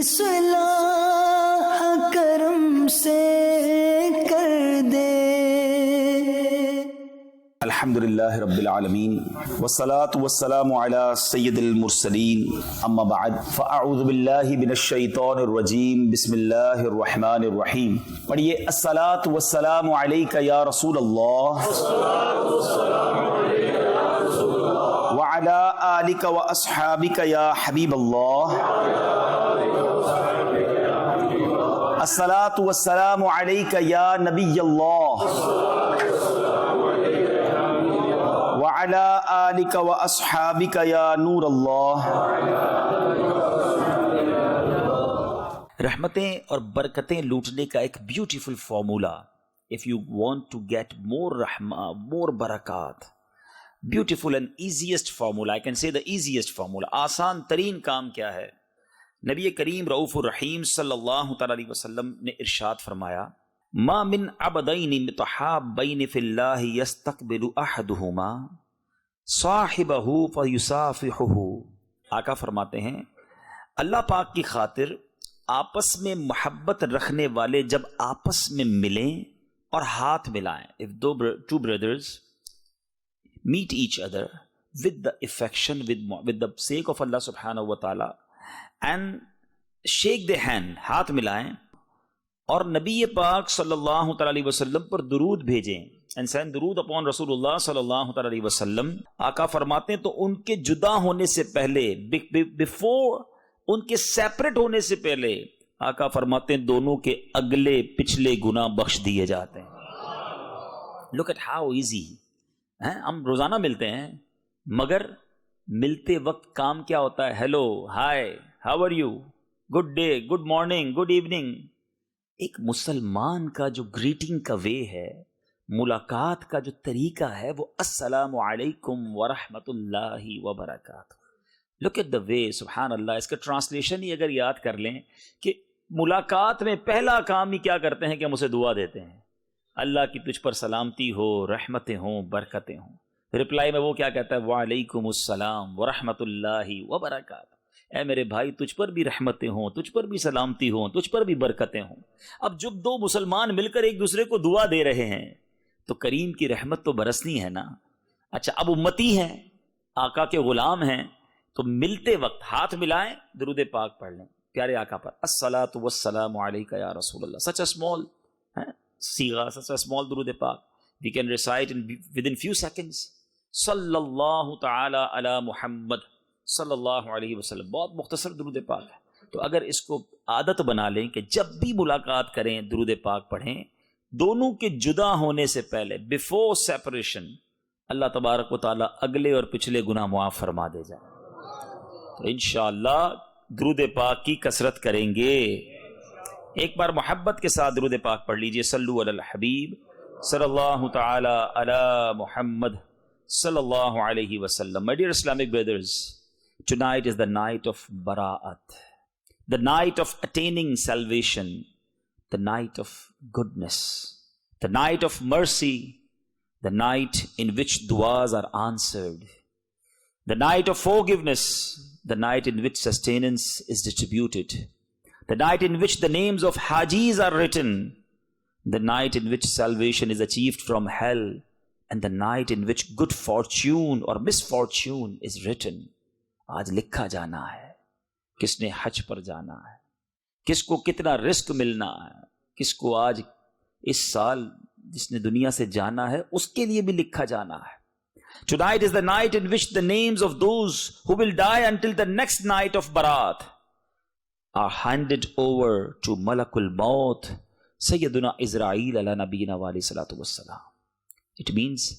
اصلاح کرم سے کر دے. الحمدللہ رب العالمین والصلاة والسلام علی سید المرسلین اما بعد فاعوذ باللہ من الشیطان الرجیم بسم اللہ الرحمن الرحیم. پڑھیے الصلاة والسلام علیک یا رسول اللہ وعلی آلک واصحابک یا حبیب اللہ. الصلاة والسلام علیک یا نبی اللہ وعلی آلک واصحابک یا نور اللہ. رحمتیں اور برکتیں لوٹنے کا ایک beautiful formula. If you want to get more رحمہ مور برکات, beautiful and easiest formula, I can say the easiest formula, آسان ترین کام کیا ہے؟ نبی کریم رؤوف الرحیم صلی اللہ تعالی علیہ وسلم نے ارشاد فرمایا, ما من عبدین متحابین فی اللہ یستقبل احدہما صاحبہ فیصافحہ. آقا فرماتے ہیں اللہ پاک کی خاطر آپس میں محبت رکھنے والے جب آپس میں ملیں اور ہاتھ ملائیں, if two brothers meet each other with the affection, with the sake of Allah subhanahu wa ta'ala, and shake their hand, ہاتھ ملائیں اور نبی پاک صلی اللہ تعالی علیہ وسلم پر درود بھیجیں, and send درود upon رسول اللہ صلی اللہ تعالی علیہ وسلم. آقا فرماتے ہیں تو ان کے جدا ہونے سے پہلے, before ان کے سیپریٹ ہونے سے پہلے, آقا فرماتے ہیں دونوں کے اگلے پچھلے گناہ بخش دیے جاتے ہیں. Look at how easy. ہم روزانہ ملتے ہیں مگر ملتے وقت کام کیا ہوتا ہے؟ Hello, hi, how are you, good day, good morning, good evening. ایک مسلمان کا جو گریٹنگ کا وے ہے, ملاقات کا جو طریقہ ہے, وہ السلام علیکم ورحمۃ اللہ وبرکاتہ. لک ایٹ دا وے, سبحان اللہ. اس کا ٹرانسلیشن ہی اگر یاد کر لیں کہ ملاقات میں پہلا کام ہی کیا کرتے ہیں کہ ہم اسے دعا دیتے ہیں, اللہ کی تجھ پر سلامتی ہو, رحمتیں ہوں, برکتیں ہوں. رپلائی میں وہ کیا کہتا ہے؟ وعلیکم السلام ورحمۃ اللہ وبرکاتہ. اے میرے بھائی تجھ پر بھی رحمتیں ہوں, تجھ پر بھی سلامتی ہوں, تجھ پر بھی برکتیں ہوں. اب جب دو مسلمان مل کر ایک دوسرے کو دعا دے رہے ہیں تو کریم کی رحمت تو برسنی ہے نا. اچھا, اب امتی ہیں, آقا کے غلام ہیں, تو ملتے وقت ہاتھ ملائیں, درود پاک پڑھ لیں پیارے آقا پر. الصلاۃ والسلام علیک یا رسول اللہ. سچ a small سیغہ, such a small درود پاک. We can recite within few seconds صلی اللہ تعالی علی محمد صلی اللہ علیہ وسلم. بہت مختصر درود پاک ہے. تو اگر اس کو عادت بنا لیں کہ جب بھی ملاقات کریں درود پاک پڑھیں, دونوں کے جدا ہونے سے پہلے, بیفور سیپریشن, اللہ تبارک و تعالیٰ اگلے اور پچھلے گناہ معاف فرما دے جائے. تو انشاءاللہ درود پاک کی کثرت کریں گے. ایک بار محبت کے ساتھ درود پاک پڑھ لیجئے. صلو علی الحبیب صلی اللہ تعالی علی محمد صلی اللہ علیہ وسلم. My dear Islamic brothers, tonight is the night of bara'at, the night of attaining salvation, the night of goodness, the night of mercy, the night in which du'as are answered, the night of forgiveness, the night in which sustenance is distributed, the night in which the names of hajis are written, the night in which salvation is achieved from hell, and the night in which good fortune or misfortune is written. آج لکھا جانا ہے کس نے حج پر جانا ہے, کس کو کتنا رزق ملنا ہے, کس کو آج اس سال جس نے دنیا سے جانا ہے اس کے لیے بھی لکھا جانا ہے. Tonight is the night in which the names of those who will die until the next night of Barat are handed over to Malakul Maut, Sayyiduna Israel ala nabiyina wa alayhi salatu wassalam. It means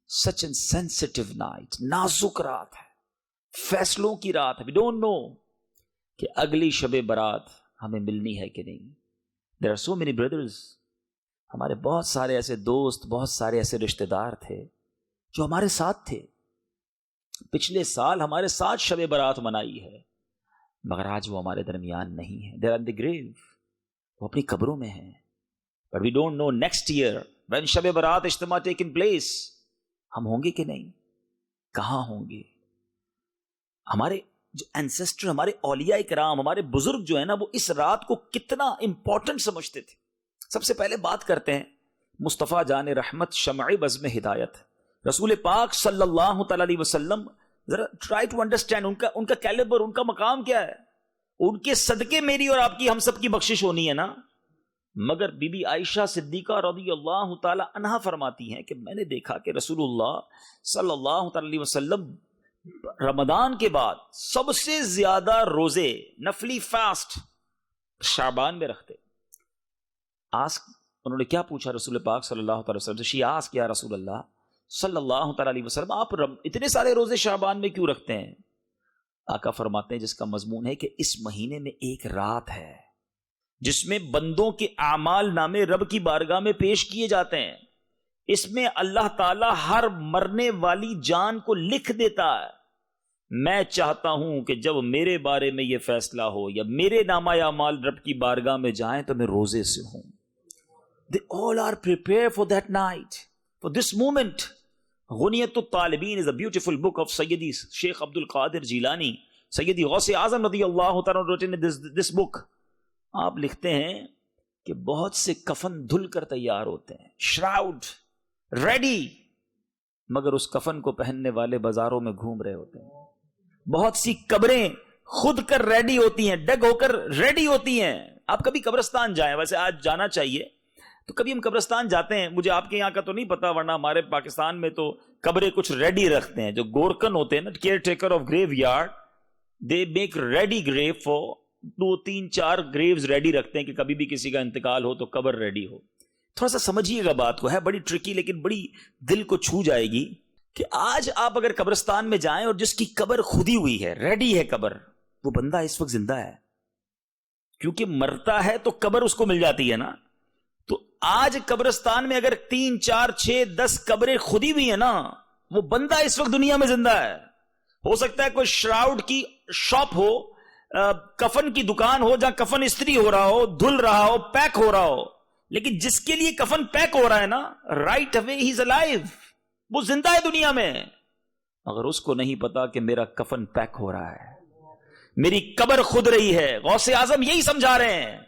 such a sensitive night, نازک رات ہے, فیصلوں کی رات ہے. We don't know کہ اگلی شب برات ہمیں ملنی ہے کہ نہیں. There are so many brothers, ہمارے بہت سارے ایسے دوست, بہت سارے ایسے رشتہ دار تھے جو ہمارے ساتھ تھے, پچھلے سال ہمارے ساتھ شب برات منائی ہے, مگر آج وہ ہمارے درمیان نہیں ہے. They are in the grave, وہ اپنی قبروں میں ہیں. But we don't know next year when Shab Barat اجتماع taking place, ہم ہوں گے کہ نہیں, کہاں ہوں گے. ہمارے جو اینسیسٹر ہمارے اولیاء کرام ہمارے بزرگ جو ہیں نا وہ اس رات کو کتنا امپورٹنٹ سمجھتے تھے. سب سے پہلے بات کرتے ہیں مصطفیٰ جان رحمت شمع بزم ہدایت رسول پاک صلی اللہ تعالی علیہ وسلم. ذرا ٹرائی ٹو انڈرسٹینڈ ان کا کیلیبر, ان کا مقام کیا ہے. ان کے صدقے میری اور آپ کی ہم سب کی بخشش ہونی ہے نا. مگر بی بی عائشہ صدیقہ رضی اللہ تعالی عنہا فرماتی ہیں کہ میں نے دیکھا کہ رسول اللہ صلی اللہ تعالی علیہ وسلم رمضان کے بعد سب سے زیادہ روزے نفلی فاسٹ شعبان میں رکھتے. انہوں نے کیا پوچھا رسول پاک صلی اللہ تعالی وسلم سے. شی آسک یا رسول اللہ صلی اللہ تعالی علیہ وسلم آپ اتنے سارے روزے شعبان میں کیوں رکھتے ہیں. آقا فرماتے ہیں جس کا مضمون ہے کہ اس مہینے میں ایک رات ہے جس میں بندوں کے اعمال نامے رب کی بارگاہ میں پیش کیے جاتے ہیں. اس میں اللہ تعالی ہر مرنے والی جان کو لکھ دیتا ہے. میں چاہتا ہوں کہ جب میرے بارے میں یہ فیصلہ ہو یا میرے نامہ اعمال رب کی بارگاہ میں جائیں تو میں روزے سے ہوں. They all are prepared for that night, for this moment. غنیت الطالبین is a beautiful book of سیدی شیخ عبد القادر جیلانی, سیدی غوث اعظم رضی اللہ تعالیٰ written this book. آپ لکھتے ہیں کہ بہت سے کفن دھل کر تیار ہوتے ہیں, شراؤڈ ریڈی, مگر اس کفن کو پہننے والے بازاروں میں گھوم رہے ہوتے ہیں. بہت سی قبریں خود کر ریڈی ہوتی ہیں, ڈگ ہو کر ریڈی ہوتی ہیں. آپ کبھی قبرستان جائیں, ویسے آج جانا چاہیے, تو کبھی ہم قبرستان جاتے ہیں, مجھے آپ کے یہاں کا تو نہیں پتا, ورنہ ہمارے پاکستان میں تو قبریں کچھ ریڈی رکھتے ہیں. جو گورکن ہوتے ہیں نا, caretaker of graveyard, they make ready grave for 2-3-4 graves ready رکھتے ہیں کہ کبھی بھی کسی کا انتقال ہو تو قبر ریڈی ہو. تھوڑا سا سمجھیے گا بات کو, ہے بڑی ٹرکی لیکن بڑی دل کو چھو جائے گی کہ آج آپ اگر قبرستان میں جائیں اور جس کی قبر کھودی ہوئی ہے, ریڈی ہے قبر, وہ بندہ اس وقت زندہ ہے, کیونکہ مرتا ہے تو قبر اس کو مل جاتی ہے نا. تو آج قبرستان میں اگر 3-4-6-10 قبریں کھودی ہوئی ہیں نا, وہ بندہ اس وقت دنیا میں زندہ ہے. ہو سکتا ہے کوئی شراؤڈ کی شاپ ہو, کفن کی دکان ہو جہاں کفن استری ہو رہا ہو, دھل رہا ہو, پیک ہو رہا ہو, لیکن جس کے لیے کفن پیک ہو رہا ہے نا, right away he is alive, وہ زندہ ہے دنیا میں. اگر اس کو نہیں پتا کہ میرا کفن پیک ہو رہا ہے, میری قبر خود رہی ہے. غوث اعظم یہی سمجھا رہے ہیں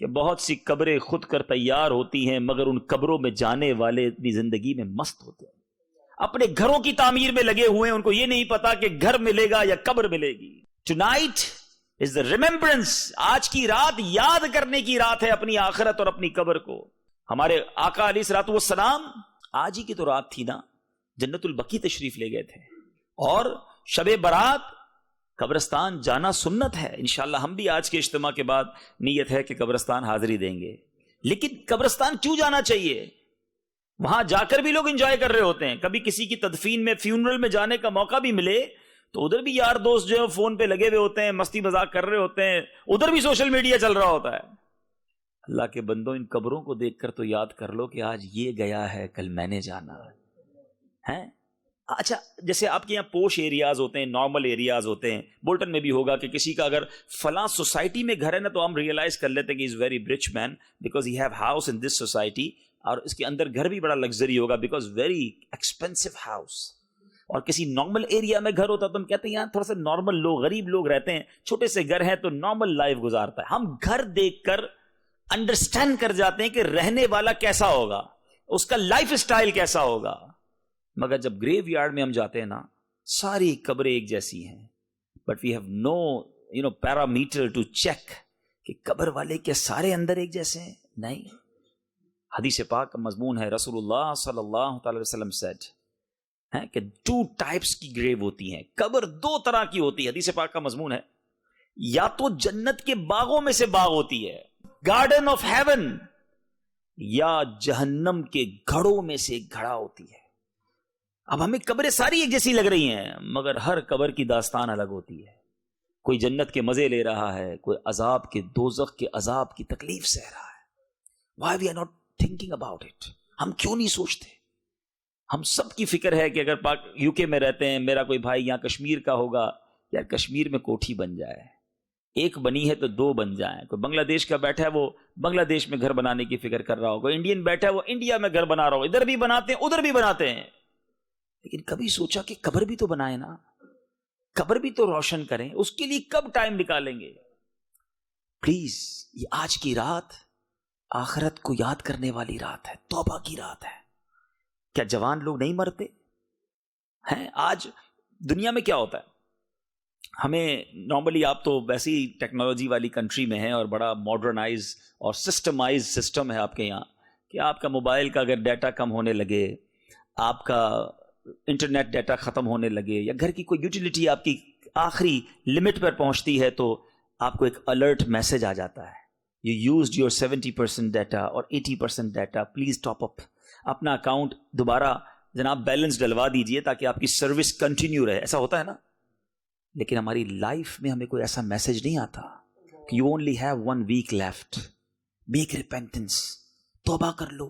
کہ بہت سی قبریں خود کر تیار ہوتی ہیں, مگر ان قبروں میں جانے والے اپنی زندگی میں مست ہوتے ہیں, اپنے گھروں کی تعمیر میں لگے ہوئے ہیں. ان کو یہ نہیں پتا کہ گھر ملے گا یا قبر ملے گی. Tonight is the remembrance, آج کی رات یاد کرنے کی رات ہے اپنی آخرت اور اپنی قبر کو. ہمارے آقا علیہ الصلوۃ والسلام آج ہی کی تو رات تھی نا, جنت البقیع تشریف لے گئے تھے, اور شب برات قبرستان جانا سنت ہے. انشاءاللہ ہم بھی آج کے اجتماع کے بعد نیت ہے کہ قبرستان حاضری دیں گے. لیکن قبرستان کیوں جانا چاہیے؟ وہاں جا کر بھی لوگ انجوائے کر رہے ہوتے ہیں. کبھی کسی کی تدفین میں, فیونرل میں جانے کا موقع بھی ملے تو ادھر بھی یار دوست جو ہے فون پہ لگے ہوئے ہوتے ہیں, مستی مذاق کر رہے ہوتے ہیں, ادھر بھی سوشل میڈیا چل رہا ہوتا ہے. اللہ کے بندوں, ان قبروں کو دیکھ کر تو یاد کر لو کہ آج یہ گیا ہے, کل میں نے جانا ہے. اچھا, جیسے آپ کے یہاں پوش ایریاز ہوتے ہیں, نارمل ایریاز ہوتے ہیں, بولٹن میں بھی ہوگا کہ کسی کا اگر فلاں سوسائٹی میں گھر ہے نا, تو ہم ریئلائز کر لیتے ہیں کہ is very rich man because he have house in this society, اور اس کے اندر گھر بھی بڑا لگژری ہوگا بیکاز ویری ایکسپینسو ہاؤس. اور کسی نارمل ایریا میں گھر ہوتا تو ہم کہتے ہیں یہاں تھوڑا سا نارمل لوگ, غریب لوگ رہتے ہیں, چھوٹے سے گھر ہیں تو نارمل لائف گزارتا ہے. ہم گھر دیکھ کر انڈرسٹینڈ کر جاتے ہیں کہ رہنے والا کیسا ہوگا, اس کا لائف اسٹائل کیسا ہوگا. مگر جب گریو یارڈ میں ہم جاتے ہیں نا, ساری قبریں ایک جیسی ہیں, but we have no parameter to check کہ قبر والے کیا سارے اندر ایک جیسے ہیں. نہیں. حدیث پاک کا مضمون ہے, رسول اللہ صلی اللہ تعالی وسلم said کہ 2 ٹائپس کی گریو ہوتی ہیں, قبر 2 طرح کی ہوتی ہے. حدیث پاک کا مضمون ہے, یا تو جنت کے باغوں میں سے باغ ہوتی ہے, گارڈن آف ہیون, یا جہنم کے گھڑوں میں سے ایک گھڑا ہوتی ہے. اب ہمیں قبریں ساری ایک جیسی لگ رہی ہیں, مگر ہر قبر کی داستان الگ ہوتی ہے. کوئی جنت کے مزے لے رہا ہے, کوئی عذاب کے, دوزخ کے عذاب کی تکلیف سہ رہا ہے. Why we are not thinking about it? ہم کیوں نہیں سوچتے؟ ہم سب کی فکر ہے کہ اگر یو کے میں رہتے ہیں, میرا کوئی بھائی یہاں کشمیر کا ہوگا, یار کشمیر میں کوٹھی بن جائے, ایک بنی ہے تو 2 بن جائیں. کوئی بنگلہ دیش کا بیٹھا ہے, وہ بنگلہ دیش میں گھر بنانے کی فکر کر رہا ہو, کوئی انڈین بیٹھا ہے, وہ انڈیا میں گھر بنا رہا ہو. ادھر بھی بناتے ہیں, ادھر بھی بناتے ہیں, لیکن کبھی سوچا کہ قبر بھی تو بنائے نا. قبر بھی تو روشن کریں, اس کے لیے کب ٹائم نکالیں گے؟ پلیز, یہ آج کی رات آخرت کو یاد کرنے والی رات ہے, توبہ کی رات ہے. کیا جوان لوگ نہیں مرتے ہیں؟ آج دنیا میں کیا ہوتا ہے, ہمیں نارملی, آپ تو ویسے ہی ٹیکنالوجی والی کنٹری میں ہیں اور بڑا ماڈرنائز اور سسٹمائز سسٹم ہے آپ کے یہاں, کہ آپ کا موبائل کا اگر ڈیٹا کم ہونے لگے, آپ کا انٹرنیٹ ڈیٹا ختم ہونے لگے, یا گھر کی کوئی یوٹیلیٹی آپ کی آخری لمٹ پر پہنچتی ہے, تو آپ کو ایک الرٹ میسج آ جاتا ہے, یو یوزڈ یور 70% ڈیٹا اور 80% ڈیٹا, پلیز ٹاپ اپ, اپنا اکاؤنٹ دوبارہ جناب بیلنس ڈلوا دیجئے تاکہ آپ کی سروس کنٹینیو رہے. ایسا ہوتا ہے نا. لیکن ہماری لائف میں ہمیں کوئی ایسا میسج نہیں آتا کہ you only have 1 week left, make repentance, توبہ کر لو,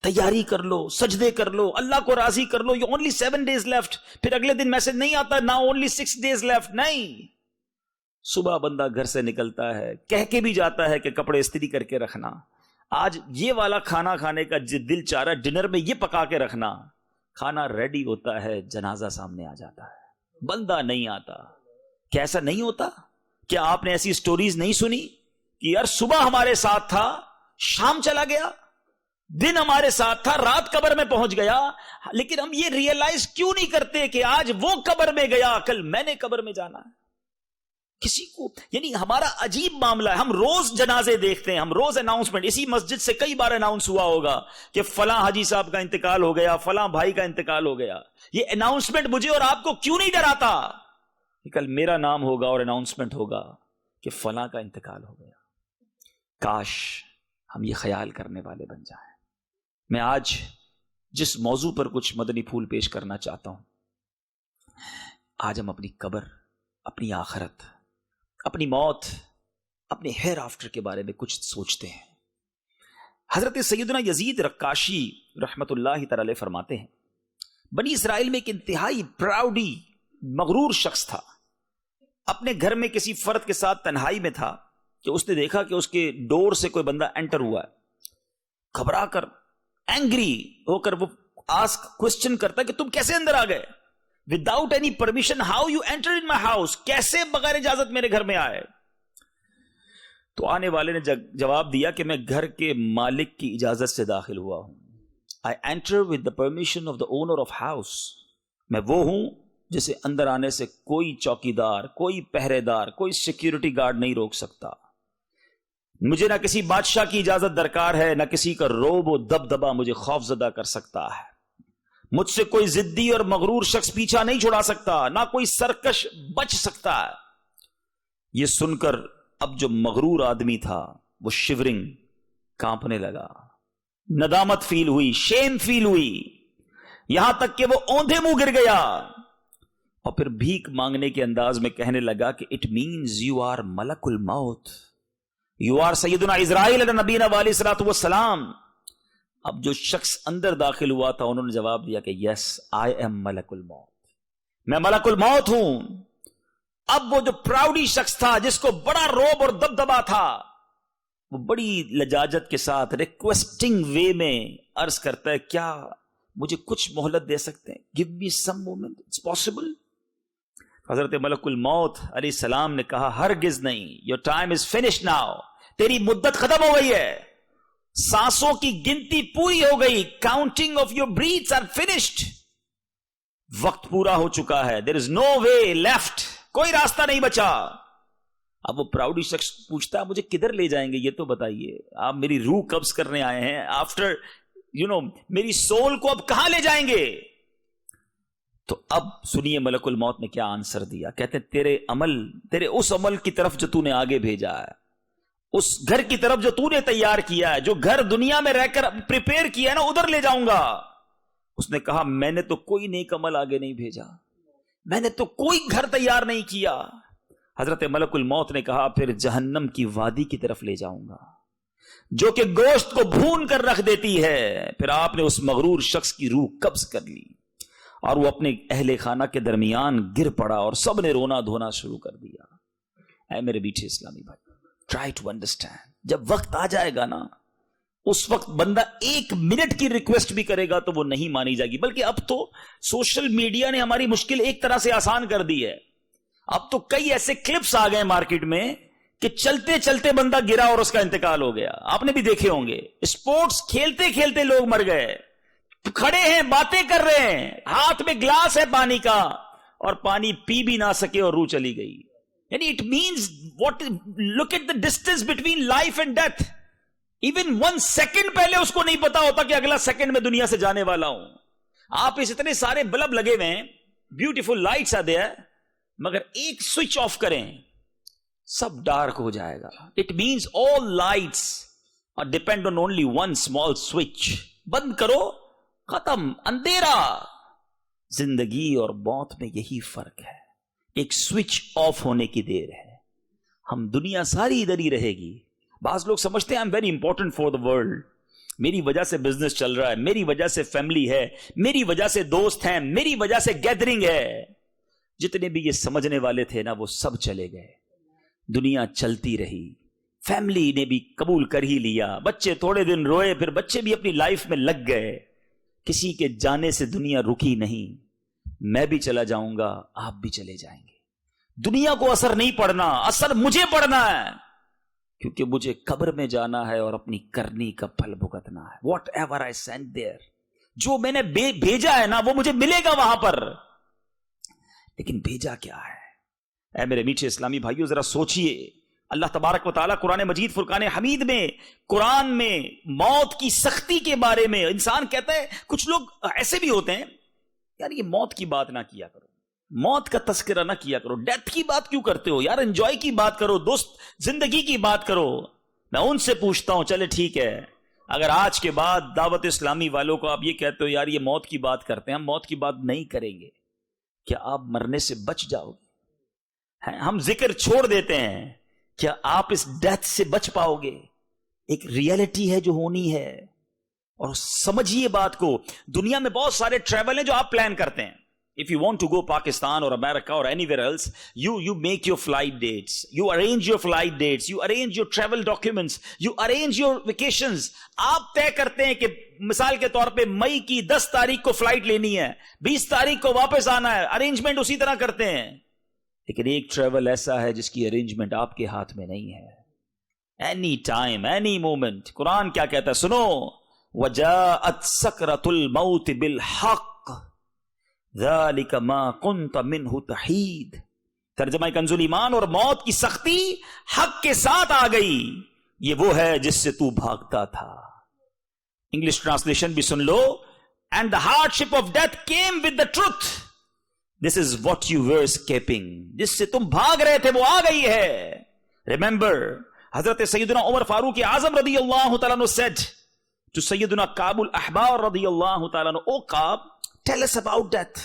تیاری کر لو, سجدے کر لو, اللہ کو راضی کر لو, یو اونلی 7 days لیفٹ. پھر اگلے دن میسج نہیں آتا نا اونلی 6 days لیفٹ. نہیں, صبح بندہ گھر سے نکلتا ہے, کہہ کے بھی جاتا ہے کہ کپڑے استری کر کے رکھنا, آج یہ والا کھانا کھانے کا دل چاہ رہا ہے, ڈنر میں یہ پکا کے رکھنا. کھانا ریڈی ہوتا ہے, جنازہ سامنے آ جاتا ہے, بندہ نہیں آتا. کیا ایسا نہیں ہوتا؟ کیا آپ نے ایسی سٹوریز نہیں سنی کہ یار صبح ہمارے ساتھ تھا, شام چلا گیا, دن ہمارے ساتھ تھا, رات قبر میں پہنچ گیا, لیکن ہم یہ ریئلائز کیوں نہیں کرتے کہ آج وہ قبر میں گیا, کل میں نے قبر میں جانا ہے. کسی کو, یعنی ہمارا عجیب معاملہ ہے. ہم روز جنازے دیکھتے ہیں, ہم روز اناؤنسمنٹ, اسی مسجد سے کئی بار اناؤنس ہوا ہوگا کہ فلاں حاجی صاحب کا انتقال ہو گیا, فلاں بھائی کا انتقال ہو گیا. یہ اناؤنسمنٹ مجھے اور آپ کو کیوں نہیں ڈراتا کہ کل میرا نام ہوگا اور اناؤنسمنٹ ہوگا کہ فلاں کا انتقال ہو گیا؟ کاش ہم یہ خیال کرنے والے بن جائیں. میں آج جس موضوع پر کچھ مدنی پھول پیش کرنا چاہتا ہوں, آج ہم اپنی قبر, اپنی آخرت, اپنی موت, اپنے ہیر آفٹر کے بارے میں کچھ سوچتے ہیں. حضرت سیدنا یزید رقاشی رحمت اللہ تعالی علیہ فرماتے ہیں, بنی اسرائیل میں ایک انتہائی پراؤڈی مغرور شخص تھا. اپنے گھر میں کسی فرد کے ساتھ تنہائی میں تھا کہ اس نے دیکھا کہ اس کے ڈور سے کوئی بندہ انٹر ہوا ہے. گھبرا کر, اینگری ہو کر وہ کوسچن کرتا ہے کہ تم کیسے اندر آ گئے, without any permission, how you enter in my house, کیسے بغیر اجازت میرے گھر میں آئے؟ تو آنے والے نے جواب دیا کہ میں گھر کے مالک کی اجازت سے داخل ہوا ہوں. I enter with the permission of the owner of house. میں وہ ہوں جسے اندر آنے سے کوئی چوکیدار, کوئی پہرے دار, کوئی سیکیورٹی گارڈ نہیں روک سکتا. مجھے نہ کسی بادشاہ کی اجازت درکار ہے, نہ کسی کا روب و دبدبا مجھے خوف زدہ کر سکتا ہے. مجھ سے کوئی ضدی اور مغرور شخص پیچھا نہیں چھڑا سکتا, نہ کوئی سرکش بچ سکتا ہے. یہ سن کر اب جو مغرور آدمی تھا وہ شیورنگ, کانپنے لگا, ندامت فیل ہوئی, شیم فیل ہوئی, یہاں تک کہ وہ اوندھے منہ گر گیا اور پھر بھیک مانگنے کے انداز میں کہنے لگا کہ اٹ مینز یو آر ملک الموت, یو آر سیدنا اسرائیل علیہ نبینا علیہ الصلوۃ والسلام. اب جو شخص اندر داخل ہوا تھا انہوں نے جواب دیا کہ یس آئی ایم ملک الموت, میں ملک الموت ہوں. اب وہ جو پراؤڈی شخص تھا جس کو بڑا روب اور دبدبا تھا, وہ بڑی لجاجت کے ساتھ ریکویسٹنگ وے میں عرض کرتا ہے, کیا مجھے کچھ مہلت دے سکتے ہیں, give me some moment, it's possible. حضرت ملک الموت علیہ السلام نے کہا ہرگز نہیں, your time is finish now, تیری مدت ختم ہو گئی ہے, سانسوں کی گنتی پوری ہو گئی, counting of your breaths are finished, وقت پورا ہو چکا ہے, دیر از نو وے لیفٹ, کوئی راستہ نہیں بچا. اب وہ پراؤڈی شخص پوچھتا ہے مجھے کدھر لے جائیں گے, یہ تو بتائیے, آپ میری روح قبض کرنے آئے ہیں, آفٹر میری سول کو اب کہاں لے جائیں گے؟ تو اب سنیے ملک الموت نے کیا آنسر دیا. کہتے ہیں تیرے اس عمل کی طرف جو تو نے آگے بھیجا ہے, اس گھر کی طرف جو تو نے تیار کیا ہے, جو گھر دنیا میں رہ کر پریپیئر کیا ہے نا, ادھر لے جاؤں گا. اس نے کہا میں نے تو کوئی نیک عمل آگے نہیں بھیجا, میں نے تو کوئی گھر تیار نہیں کیا. حضرت ملک الموت نے کہا پھر جہنم کی وادی کی طرف لے جاؤں گا جو کہ گوشت کو بھون کر رکھ دیتی ہے. پھر آپ نے اس مغرور شخص کی روح قبض کر لی اور وہ اپنے اہل خانہ کے درمیان گر پڑا اور سب نے رونا دھونا شروع کر دیا. اے میرے بیٹھے اسلامی بھائی, ٹرائی ٹو انڈرسٹینڈ, جب وقت آ جائے گا نا, اس وقت بندہ 1 منٹ کی ریکویسٹ بھی کرے گا تو وہ نہیں مانی جائے گی. بلکہ اب تو سوشل میڈیا نے ہماری مشکل ایک طرح سے آسان کر دی ہے. اب تو کئی ایسے کلپس آ گئے مارکیٹ میں کہ چلتے چلتے بندہ گرا اور اس کا انتقال ہو گیا. آپ نے بھی دیکھے ہوں گے. اسپورٹس کھیلتے کھیلتے لوگ مر گئے. کھڑے ہیں باتیں کر رہے ہیں, ہاتھ میں گلاس ہے پانی کا, اور پانی پی بھی نہ سکے اور روح چلی گئی. یعنی it means what, look at the distance between life and death. Even 1 second پہلے اس کو نہیں پتا ہوتا کہ اگلا سیکنڈ میں دنیا سے جانے والا ہوں. آپ اس اتنے سارے بلب لگے ہوئے ہیں, بیوٹیفل لائٹس آ دیا, مگر ایک سوئچ آف کریں سب ڈارک ہو جائے گا. It means all lights depend on only one small switch. بند کرو, ختم, اندھیرا. زندگی اور موت میں یہی فرق ہے, ایک سوئچ آف ہونے کی دیر ہے. ہم دنیا ساری ادھر ہی رہے گی. بعض لوگ سمجھتے ہیں I am very important for the world, میری وجہ سے بزنس چل رہا ہے, میری وجہ سے فیملی ہے, میری وجہ سے دوست ہیں, میری وجہ سے گیدرنگ ہے. جتنے بھی یہ سمجھنے والے تھے نا وہ سب چلے گئے. دنیا چلتی رہی, فیملی نے بھی قبول کر ہی لیا, بچے تھوڑے دن روئے, پھر بچے بھی اپنی لائف میں لگ گئے. کسی کے جانے سے دنیا رکی نہیں. میں بھی چلا جاؤں گا, آپ بھی چلے جائیں گے. دنیا کو اثر نہیں پڑنا, اثر مجھے پڑنا ہے, کیونکہ مجھے قبر میں جانا ہے اور اپنی کرنی کا پھل بھگتنا ہے. Whatever I send there, جو میں نے بھیجا ہے نا وہ مجھے ملے گا وہاں پر. لیکن بھیجا کیا ہے؟ اے میرے میٹھے اسلامی بھائیو, ذرا سوچئے. اللہ تبارک و تعالیٰ قرآن مجید فرقان حمید میں, قرآن میں موت کی سختی کے بارے میں, انسان کہتا ہے, کچھ لوگ ایسے بھی ہوتے ہیں یار یہ موت کی بات نہ کیا کرو, موت کا تذکرہ نہ کیا کرو, ڈیتھ کی بات کیوں کرتے ہو یار, انجوائے کی بات کرو, دوست زندگی کی بات کرو. میں ان سے پوچھتا ہوں, چلے ٹھیک ہے, اگر آج کے بعد دعوت اسلامی والوں کو آپ یہ کہتے ہو یار یہ موت کی بات کرتے ہیں, ہم موت کی بات نہیں کریں گے, کیا آپ مرنے سے بچ جاؤ گے؟ ہم ذکر چھوڑ دیتے ہیں, کیا آپ اس ڈیتھ سے بچ پاؤ گے؟ ایک ریئلٹی ہے جو ہونی ہے, اور سمجھیے بات کو. دنیا میں بہت سارے ٹریول ہیں جو آپ پلان کرتے ہیں. If you want to go Pakistan or America or anywhere else, you make your flight dates, you arrange your flight dates, you arrange your travel documents, you arrange your vacations. آپ طے کرتے ہیں کہ مثال کے طور پہ مئی کی 10 تاریخ کو فلائٹ لینی ہے, 20 تاریخ کو واپس آنا ہے, ارینجمنٹ اسی طرح کرتے ہیں. لیکن ایک ٹریول ایسا ہے جس کی ارینجمنٹ آپ کے ہاتھ میں نہیں ہے. Any time, any moment. قرآن کیا کہتا ہے سنو, وَجَاءَتْ سَكْرَةُ الْمَوْتِ بِالْحَقِّ ذَلِكَ مَا كُنْتَ مِنْهُ تَحِيدٌ. ترجمہ کنز ایمان, اور موت کی سختی حق کے ساتھ آ گئی, یہ وہ ہے جس سے تو بھاگتا تھا. انگلش ٹرانسلیشن بھی سن لو, and the hardship of death came with the truth. This is what you were escaping. جس سے تم بھاگ رہے تھے وہ آ گئی ہے. Remember, حضرت سیدنا عمر فاروق اعظم رضی اللہ تعالیٰ عنہ said to سیدنا کعب الاحبار رضی اللہ تعالیٰ عنہ, او کعب, tell us about death.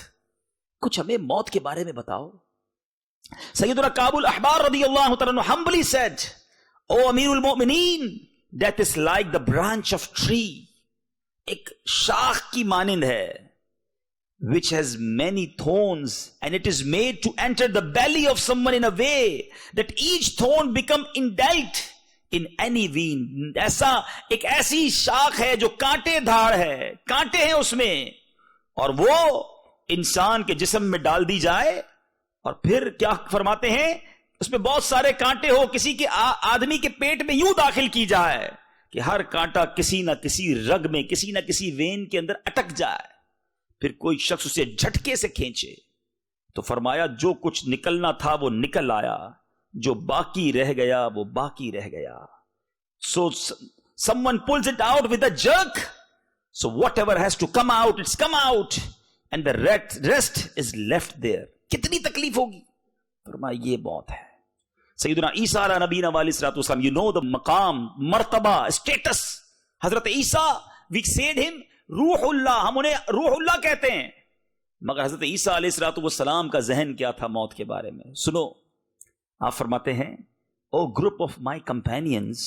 کچھ ہمیں موت کے بارے میں بتاؤ. سیدنا کعب الاحبار رضی اللہ تعالیٰ عنہ humbly said, او امیر المؤمنین, death is like the branch of tree. ایک شاخ کی مانند ہے, which has many thorns, and it is made to enter the belly of someone in a way that each thorn become indelt in any vein. ایسا ایک ایسی شاخ ہے جو کانٹے دھاڑ ہے, کانٹے ہیں اس میں, اور وہ انسان کے جسم میں ڈال دی جائے, اور پھر کیا فرماتے ہیں, اس میں بہت سارے کانٹے ہو, کسی کے آدمی کے پیٹ میں یوں داخل کی جائے کہ ہر کانٹا کسی نہ کسی رگ میں, کسی نہ کسی وین کے اندر اٹک جائے, پھر کوئی شخص اسے جھٹکے سے کھینچے. تو فرمایا جو کچھ نکلنا تھا وہ نکل آیا, جو باقی رہ گیا وہ باقی رہ گیا. So someone pulls it out with a jerk, so whatever has to come out, it's come out, and the rest is left there. کتنی تکلیف ہوگی. فرمایا یہ موت ہے. سیدنا عیسیٰ علیہ نبینا علیہ الصلوۃ والسلام, you know the مقام, مرتبہ, status. حضرت عیسیٰ, we said him روح اللہ, ہم انہیں روح اللہ کہتے ہیں, مگر حضرت عیسیٰ علیہ الصلوۃ والسلام کا ذہن کیا تھا موت کے بارے میں. سنو, آپ فرماتے ہیں, O group of my companions,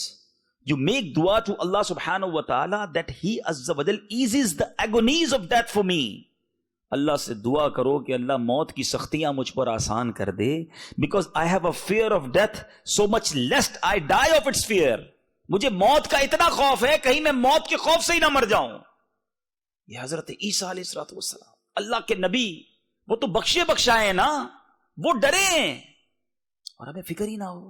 you make dua to Allah subhanahu wa ta'ala that he azza wa jal eases the agonies of death for me. اللہ سے دعا کرو کہ اللہ موت کی سختیاں مجھ پر آسان کر دے, because I have a fear of death so much lest I die of its fear. مجھے موت کا اتنا خوف ہے کہیں میں موت کے خوف سے ہی نہ مر جاؤں. یہ حضرت عیسیٰ علیہ الصلوۃ والسلام, اللہ کے نبی, وہ تو بخشے بخشائے نا, وہ ڈریں اور ہمیں فکر ہی نہ ہو,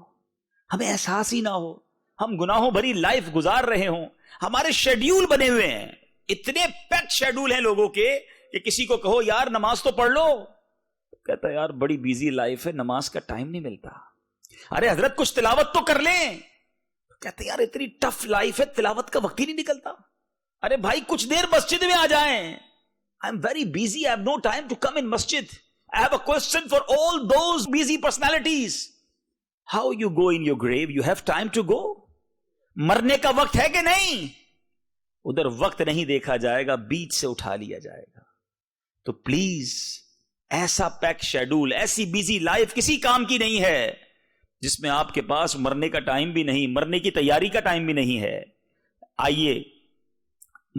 ہمیں احساس ہی نہ ہو, ہم گناہوں بھری لائف گزار رہے ہوں. ہمارے شیڈیول بنے ہوئے ہیں, اتنے پیکٹ شیڈیول ہیں لوگوں کے کہ کسی کو کہو یار نماز تو پڑھ لو, کہتا ہے یار بڑی بیزی لائف ہے, نماز کا ٹائم نہیں ملتا. ارے حضرت کچھ تلاوت تو کر لیں, کہتے ہیں یار اتنی ٹف لائف ہے, تلاوت کا وقت ہی نہیں نکلتا. ارے بھائی کچھ دیر مسجد میں آ جائیں. I am very busy, I have no time to come in masjid. I have a question for all those busy personalities. How you go in your grave? You have time to go? مرنے کا وقت ہے کہ نہیں؟ ادھر وقت نہیں دیکھا جائے گا, بیچ سے اٹھا لیا جائے گا. تو پلیز ایسا پیک شیڈول, ایسی بیزی لائف کسی کام کی نہیں ہے جس میں آپ کے پاس مرنے کا ٹائم بھی نہیں, مرنے کی تیاری کا ٹائم بھی نہیں ہے. آئیے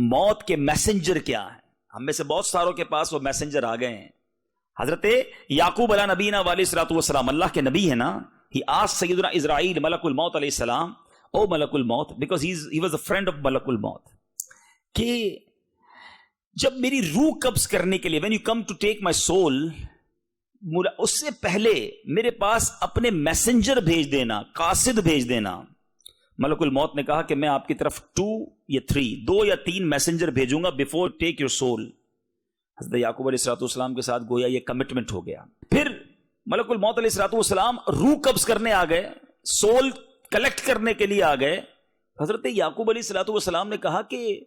موت کے میسنجر کیا ہیں؟ ہم میں سے بہت ساروں کے پاس وہ میسنجر آ گئے ہیں. حضرت یعقوب علیہ نبینا علیہ الصلوۃ والسلام, اللہ کے نبی ہے نا, he asked سیدنا اسرائیل ملک الموت علیہ السلام, او ملک الموت, because he was a friend of ملک الموت, کہ جب میری روح قبض کرنے کے لیے when you come to take my soul, اس سے پہلے میرے پاس اپنے میسنجر بھیج دینا, قاصد بھیج دینا. ملک الموت نے کہا کہ میں آپ کی طرف 2 یا 3 یا 3 میسنجر بھیجوں گا before take your soul. حضرت یعقوب علیہ السلام کے ساتھ گویا یہ کمٹمنٹ ہو گیا. پھر ملک الموت علیہ السلام روح قبض کرنے آ گئے, سول کلیکٹ کرنے کے لیے آ گئے. حضرت یعقوب علیہ السلام نے کہا کہ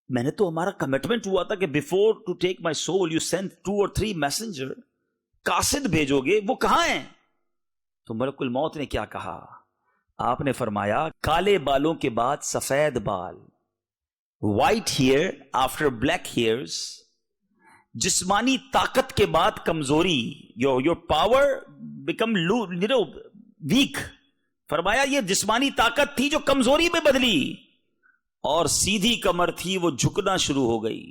میں نے تو ہمارا کمٹمنٹ ہوا تھا کہ before to take my soul you send 2 or 3 messenger, قاصد بھیجو گے, وہ کہاں ہیں؟ تو ملک الموت نے کیا کہا؟ آپ نے فرمایا کالے بالوں کے بعد سفید بال, white hair after black hairs, جسمانی طاقت کے بعد کمزوری, یور پاور بیکم ویک. فرمایا یہ جسمانی طاقت تھی جو کمزوری میں بدلی, اور سیدھی کمر تھی وہ جھکنا شروع ہو گئی.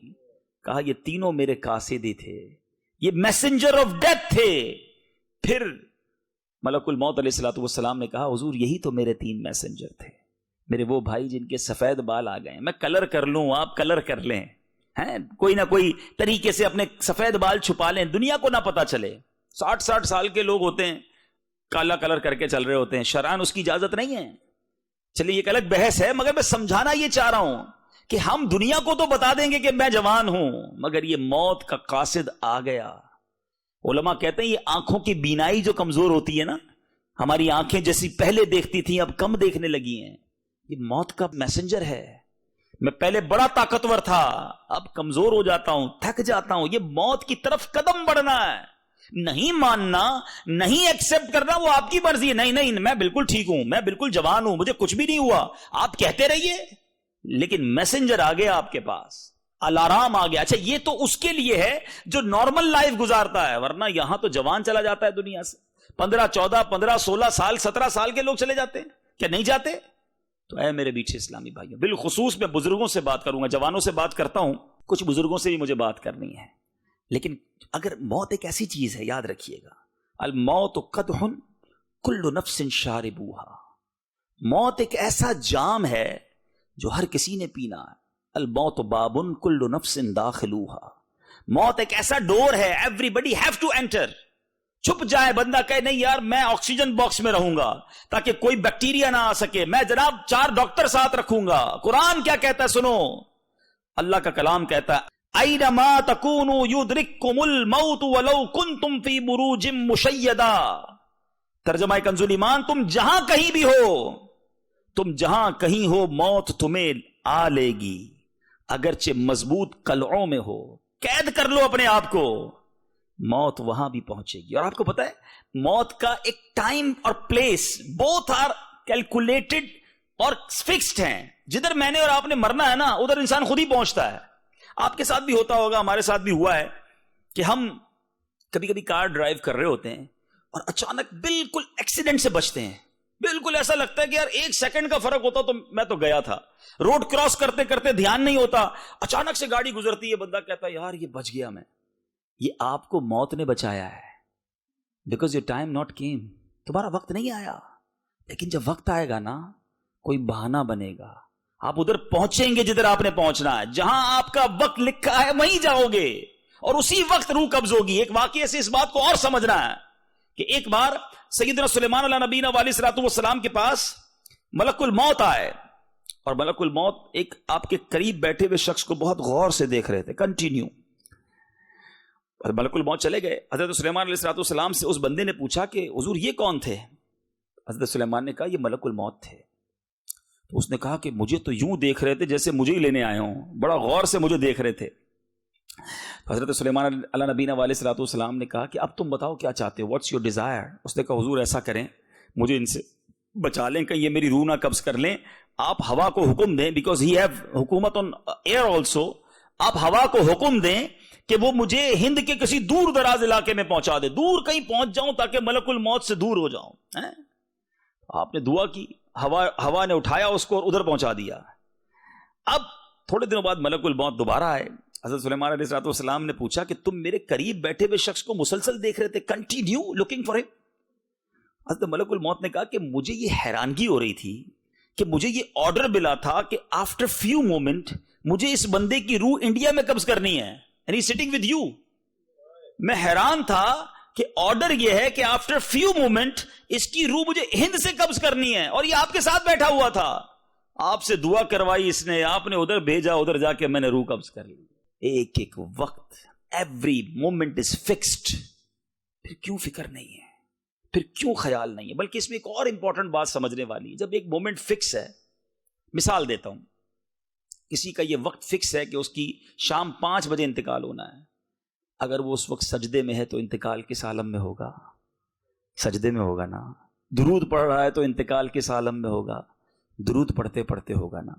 کہا یہ تینوں میرے قاصد ہی تھے, یہ میسنجر آف ڈیتھ تھے. پھر ملک الموت علیہ السلام نے کہا حضور یہی تو میرے 3 میسنجر تھے, میرے وہ بھائی جن کے سفید بال آ گئے. میں کلر کر لوں, آپ کلر کر لیں, ہیں کوئی نہ کوئی طریقے سے اپنے سفید بال چھپا لیں, دنیا کو نہ پتا چلے. 60 سال کے لوگ ہوتے ہیں, کالا کلر کر کے چل رہے ہوتے ہیں, شرعاً اس کی اجازت نہیں ہے. چلیے ایک الگ بحث ہے, مگر میں سمجھانا یہ چاہ رہا ہوں کہ ہم دنیا کو تو بتا دیں گے کہ میں جوان ہوں, مگر یہ موت کا قاصد آ گیا. علماء کہتے ہیں یہ آنکھوں کی بینائی جو کمزور ہوتی ہے نا, ہماری آنکھیں جیسی پہلے دیکھتی تھیں اب کم دیکھنے لگی ہیں, یہ موت کا میسنجر ہے. میں پہلے بڑا طاقتور تھا, اب کمزور ہو جاتا ہوں, تھک جاتا ہوں. یہ موت کی طرف قدم بڑھنا ہے, نہیں ماننا, نہیں ایکسپٹ کرنا, وہ آپ کی مرضی ہے. نہیں میں بالکل ٹھیک ہوں, میں بالکل جوان ہوں, مجھے کچھ بھی نہیں ہوا, آپ کہتے رہیے, لیکن میسنجر آ گیا آپ کے پاس, الارام آ گیا. اچھا یہ تو اس کے لیے ہے جو نارمل لائف گزارتا ہے, ورنہ یہاں تو جوان چلا جاتا ہے دنیا سے, 15, 14, 15, 16 سال 17 سال کے لوگ چلے جاتے ہیں, کیا نہیں جاتے؟ تو اے میرے بیٹھے اسلامی بھائیوں, بالخصوص میں بزرگوں سے بات کروں گا, جوانوں سے بات کرتا ہوں, کچھ بزرگوں سے بھی مجھے بات کرنی ہے. لیکن اگر موت ایک ایسی چیز ہے, یاد رکھیے گا, الموت قدح کل نفس شاربوہا, موت ایک ایسا جام ہے جو ہر کسی نے پینا ہے. الموت باب کل نفس داخلوہا, موت ایک ایسا ڈور ہے, everybody have to enter. چھپ جائے بندہ, کہے نہیں یار میں آکسیجن باکس میں رہوں گا تاکہ کوئی بیکٹیریا نہ آ سکے, میں جناب 4 ڈاکٹر ساتھ رکھوں گا. قرآن کیا کہتا ہے سنو, اللہ کا کلام کہتا ہے اینما تکونوا یدرککم الموت ولو کنتم فی بروج مشیدہ. ترجمہ کنز ایمان, تم جہاں کہیں بھی ہو, تم جہاں کہیں ہو, موت تمہیں آ لے گی, اگرچہ مضبوط قلعوں میں ہو. قید کر لو اپنے آپ کو, موت وہاں بھی پہنچے گی. اور آپ کو پتا ہے موت کا ایک ٹائم اور پلیس بوتھ آر کیلکولیٹڈ اور فکسڈ ہیں. جدھر میں نے اور آپ نے مرنا ہے نا, ادھر انسان خود ہی پہنچتا ہے. آپ کے ساتھ بھی ہوتا ہوگا, ہمارے ساتھ بھی ہوا ہے کہ ہم کبھی کبھی کار ڈرائیو کر رہے ہوتے ہیں اور اچانک بالکل ایکسیڈنٹ سے بچتے ہیں. بالکل ایسا لگتا ہے کہ یار 1 سیکنڈ کا فرق ہوتا تو میں تو گیا تھا. روڈ کراس کرتے کرتے دھیان نہیں ہوتا, اچانک سے گاڑی گزرتی ہے, بندہ کہتا ہے یار یہ بچ گیا میں. یہ آپ کو موت نے بچایا ہے, because your time not came, تمہارا وقت نہیں آیا. لیکن جب وقت آئے گا نا, کوئی بہانہ بنے گا, آپ ادھر پہنچیں گے جدھر آپ نے پہنچنا ہے, جہاں آپ کا وقت لکھا ہے وہیں جاؤ گے, اور اسی وقت روح قبض ہوگی. ایک واقعے سے اس بات کو اور سمجھنا ہے. کہ ایک بار سیدنا سلیمان علیہ نبینا علیہ الصلوۃ والسلام کے پاس ملک الموت آئے، اور ملک الموت ایک آپ کے قریب بیٹھے ہوئے شخص کو بہت غور سے دیکھ رہے تھے کنٹینیو. اور ملک الموت چلے گئے. حضرت سلیمان علیہ الصلوۃ والسلام سے اس بندے نے پوچھا کہ حضور یہ کون تھے؟ حضرت سلیمان نے کہا یہ ملک الموت تھے. تو اس نے کہا کہ مجھے تو یوں دیکھ رہے تھے جیسے مجھے ہی لینے آئے ہوں، بڑا غور سے مجھے دیکھ رہے تھے. حضرت سلیمان علیہ نبینا علیہ الصلوۃ والسلام نے کہا کہ اب تم بتاؤ کیا چاہتے ہو، واٹس یور ڈیزائر؟ اس نے کہا حضور ایسا کریں مجھے ان سے بچا لیں، کہیں یہ میری روح نہ قبض کر لیں. آپ ہوا کو حکم دیں، بیکاز ہی ہیو حکومت آن ایئر آلسو، آپ ہوا کو حکم دیں کہ وہ مجھے ہند کے کسی دور دراز علاقے میں پہنچا دے، دور کہیں پہنچ جاؤں تاکہ ملک الموت سے دور ہو جاؤں. آپ نے دعا کی، ہوا نے اٹھایا اس کو اور ادھر پہنچا دیا. اب تھوڑے دنوں بعد ملک الموت دوبارہ آئے. حضرت سلیمان علیہ الصلوۃ والسلام نے پوچھا کہ تم میرے قریب بیٹھے ہوئے شخص کو مسلسل دیکھ رہے تھے، کنٹینیو لوکنگ فار ہم؟ حضرت ملک الموت نے کہا کہ مجھے یہ حیرانگی ہو رہی تھی کہ مجھے یہ آرڈر ملا تھا کہ آفٹر فیو مومنٹ مجھے اس بندے کی روح انڈیا میں قبض کرنی ہے، and he sitting with you. میں حیران تھا کہ آرڈر یہ ہے کہ آفٹر فیو مومنٹ اس کی روح مجھے ہند سے قبض کرنی ہے، اور یہ آپ کے ساتھ بیٹھا ہوا تھا. آپ سے دعا کروائی اس نے، آپ نے ادھر بھیجا، ادھر جا کے میں نے روح قبض کر لی. ایک ایک وقت، ایوری مومنٹ از فکسڈ. پھر کیوں فکر نہیں ہے، پھر کیوں خیال نہیں ہے؟ بلکہ اس میں ایک اور امپورٹنٹ بات سمجھنے والی. جب ایک مومنٹ فکس ہے، مثال دیتا ہوں، کسی کا یہ وقت فکس ہے کہ اس کی شام 5 بجے انتقال ہونا ہے. اگر وہ اس وقت سجدے میں ہے تو انتقال کس عالم میں ہوگا؟ سجدے میں ہوگا نا. درود پڑھ رہا ہے تو انتقال کس عالم میں ہوگا؟ درود پڑھتے پڑھتے ہوگا نا.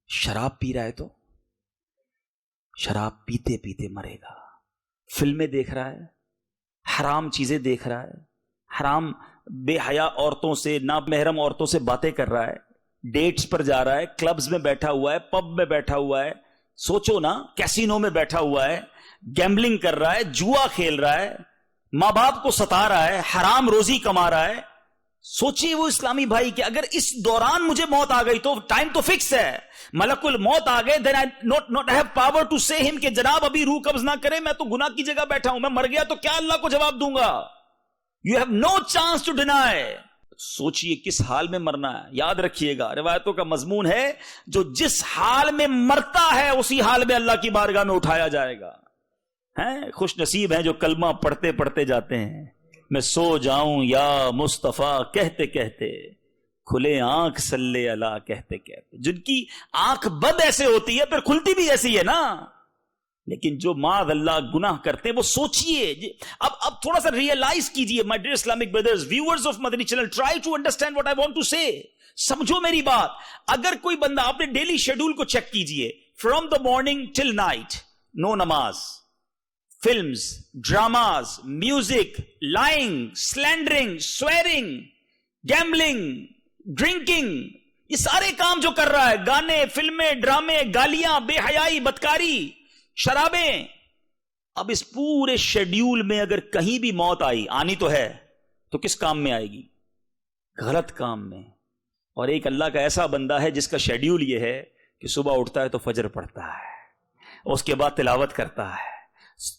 شراب پی رہا ہے تو شراب پیتے پیتے مرے گا. فلمیں دیکھ رہا ہے، حرام چیزیں دیکھ رہا ہے، حرام بے حیا عورتوں سے، نامحرم عورتوں سے باتیں کر رہا ہے، ڈیٹس پر جا رہا ہے، کلبز میں بیٹھا ہوا ہے، پب میں بیٹھا ہوا ہے، سوچو نا کیسینو میں بیٹھا ہوا ہے، گیمبلنگ کر رہا ہے، جوا کھیل رہا ہے، ماں باپ کو ستا رہا ہے، حرام روزی کما رہا ہے. سوچئے وہ اسلامی بھائی کہ اگر اس دوران مجھے موت آ گئی تو ٹائم تو فکس ہے، ملک الموت آ گئے، then I not have power to say him کہ جناب ابھی روح قبض نہ کرے، میں تو گناہ کی جگہ بیٹھا ہوں، میں مر گیا تو کیا اللہ کو جواب دوں گا؟ You have no chance to deny. سوچئے کس حال میں مرنا ہے. یاد رکھیے گا روایتوں کا مضمون ہے جو جس حال میں مرتا ہے اسی حال میں اللہ کی بارگاہ میں اٹھایا جائے گا. خوش نصیب ہیں جو کلمہ پڑھتے پڑھتے جاتے ہیں. میں سو جاؤں یا مصطفیٰ کہتے کہتے، کھلے آنکھ صلی اللہ کہتے کہتے. جن کی آنکھ بند ایسے ہوتی ہے پھر کھلتی بھی ایسی ہے نا. لیکن جو معاذ اللہ گناہ کرتے ہیں وہ سوچئے. اب تھوڑا سا ریئلائز کیجئے my dear Islamic brothers, viewers of Madani channel, try to understand what I want to say. سمجھو میری بات. اگر کوئی بندہ اپنے ڈیلی شیڈول کو چیک کیجئے، from the morning till night، no نماز، films, dramas, music, lying, slandering, swearing, gambling, drinking, یہ سارے کام جو کر رہا ہے، گانے، فلمیں، ڈرامے، گالیاں، بے حیائی، بدکاری، شرابیں. اب اس پورے شیڈیول میں اگر کہیں بھی موت آنی تو ہے تو کس کام میں آئے گی؟ غلط کام میں. اور ایک اللہ کا ایسا بندہ ہے جس کا شیڈیول یہ ہے کہ صبح اٹھتا ہے تو فجر پڑھتا ہے، اس کے بعد تلاوت کرتا ہے،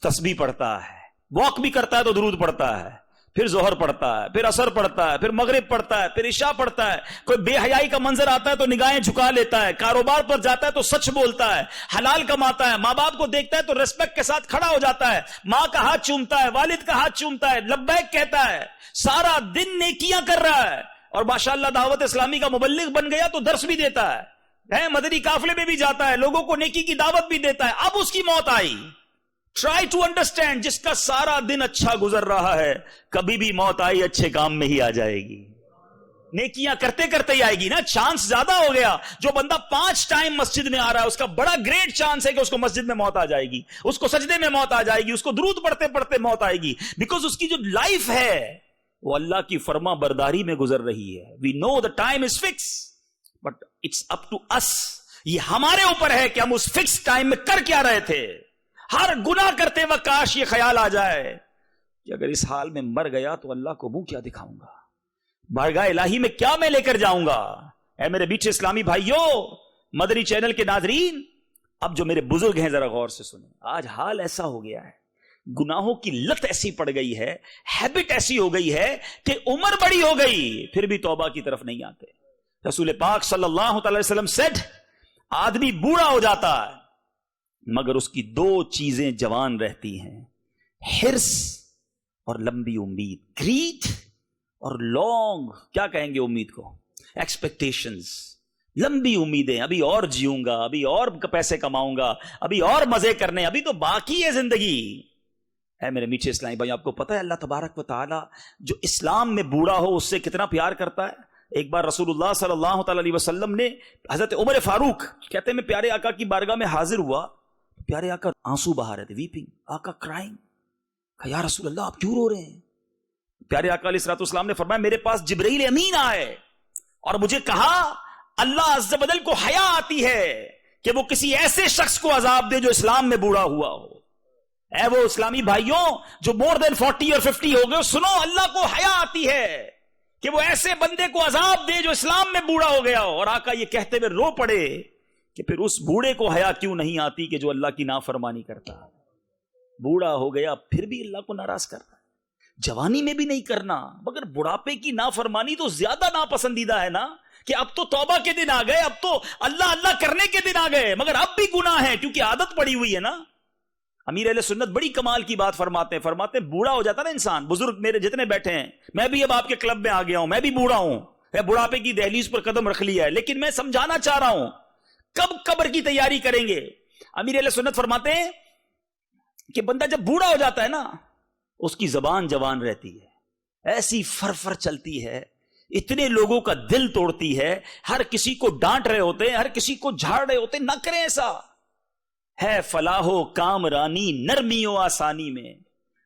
تسبیح پڑھتا ہے، واک بھی کرتا ہے تو درود پڑھتا ہے، پھر ظہر پڑھتا ہے، پھر عصر پڑھتا ہے، پھر مغرب پڑھتا ہے، پھر عشاء پڑھتا ہے. کوئی بے حیائی کا منظر آتا ہے تو نگاہیں جھکا لیتا ہے، کاروبار پر جاتا ہے تو سچ بولتا ہے، حلال کماتا ہے، ماں باپ کو دیکھتا ہے تو ریسپیکٹ کے ساتھ کھڑا ہو جاتا ہے، ماں کا ہاتھ چومتا ہے، والد کا ہاتھ چومتا ہے، لبیک کہتا ہے، سارا دن نیکیاں کر رہا ہے. اور ماشاءاللہ دعوت اسلامی کا مبلغ بن گیا تو درس بھی دیتا ہے، مدنی قافلے میں بھی جاتا ہے، لوگوں کو نیکی کی دعوت بھی دیتا ہے. اب اس کی موت آئی. ٹرائی ٹو انڈرسٹینڈ، جس کا سارا دن اچھا گزر رہا ہے کبھی بھی موت آئی اچھے کام میں ہی آ جائے گی، نیکیاں کرتے کرتے ہی آئے گی نا. چانس زیادہ ہو گیا. جو بندہ 5 ٹائم مسجد میں آ رہا ہے اس کا بڑا گریٹ چانس ہے کہ اس کو مسجد میں موت آ جائے گی، اس کو سجدے میں موت آ جائے گی، اس کو درود پڑھتے پڑھتے موت آئے گی. بیکاز اس کی جو لائف ہے وہ اللہ کی فرما برداری میں گزر رہی ہے. We know the time is fix but it's up to us. یہ ہمارے اوپر ہے کہ ہم اس فکس ٹائم میں کر کیا رہے تھے. ہر گناہ کرتے وقت کاش یہ خیال آ جائے کہ اگر اس حال میں مر گیا تو اللہ کو منہ کیا دکھاؤں گا، بارگاہ الہی میں کیا میں لے کر جاؤں گا. اے میرے بیچ اسلامی بھائیوں، مدنی چینل کے ناظرین، اب جو میرے بزرگ ہیں ذرا غور سے سنیں. آج حال ایسا ہو گیا ہے گناہوں کی لت ایسی پڑ گئی ہے, ہیبٹ ایسی ہو گئی ہے کہ عمر بڑی ہو گئی پھر بھی توبہ کی طرف نہیں آتے. رسول پاک صلی اللہ تعالی وسلم سیڈ, آدمی بوڑھا ہو جاتا ہے مگر اس کی 2 چیزیں جوان رہتی ہیں, حرص اور لمبی امید. گریڈ اور لانگ, کیا کہیں گے امید کو, ایکسپیکٹیشنز, لمبی امیدیں. ابھی اور جیوں گا, ابھی اور پیسے کماؤں گا, ابھی اور مزے کرنے, ابھی تو باقی ہے زندگی. اے میرے میٹھے اسلامی بھائی, آپ کو پتہ ہے اللہ تبارک و تعالی جو اسلام میں بوڑھا ہو اس سے کتنا پیار کرتا ہے. ایک بار رسول اللہ صلی اللہ تعالی علیہ وسلم نے حضرت عمر فاروق کہتے ہیں میں پیارے آقا کی بارگاہ میں حاضر ہوا, پیارے آقا آنسو بہا رہے تھے, ویپنگ, آقا کرائنگ. کہا یا رسول اللہ آپ کیوں رو رہے ہیں؟ پیارے آقا علیہ الصلوۃ والسلام نے فرمایا میرے پاس جبرائیل امین آئے اور مجھے کہا اللہ عز و جل کو حیا آتی ہے کہ وہ کسی ایسے شخص کو عذاب دے جو اسلام میں بوڑھا ہوا ہو. اے وہ اسلامی بھائیوں جو مور دین 40 اور 50 ہو گئے, سنو, اللہ کو حیا آتی ہے کہ وہ ایسے بندے کو عذاب دے جو اسلام میں بوڑھا ہو گیا ہو. اور آقا یہ کہتے ہوئے رو پڑے کہ پھر اس بوڑھے کو حیا کیوں نہیں آتی کہ جو اللہ کی نافرمانی کرتا ہے. بوڑھا ہو گیا پھر بھی اللہ کو ناراض کرتا ہے. جوانی میں بھی نہیں کرنا, مگر بڑھاپے کی نافرمانی تو زیادہ ناپسندیدہ ہے نا, کہ اب تو توبہ کے دن آ گئے, اب تو اللہ اللہ کرنے کے دن آ گئے, مگر اب بھی گناہ ہے کیونکہ عادت پڑی ہوئی ہے نا. امیر اہل سنت بڑی کمال کی بات فرماتے ہیں بوڑھا ہو جاتا نا انسان, بزرگ میرے جتنے بیٹھے ہیں, میں بھی اب آپ کے کلب میں آ گیا ہوں, میں بھی بوڑھا ہوں, بڑھاپے کی دہلیز پر قدم رکھ لیا ہے, لیکن میں سمجھانا چاہ رہا ہوں کب قبر کی تیاری کریں گے. امیر اہل سنت فرماتے ہیں کہ بندہ جب بوڑھا ہو جاتا ہے نا اس کی زبان جوان رہتی ہے, ایسی فرفر چلتی ہے, اتنے لوگوں کا دل توڑتی ہے, ہر کسی کو ڈانٹ رہے ہوتے ہیں, ہر کسی کو جھاڑ رہے ہوتے ہیں. نہ کریں ایسا, ہے فلاح و کام رانی نرمی و آسانی میں,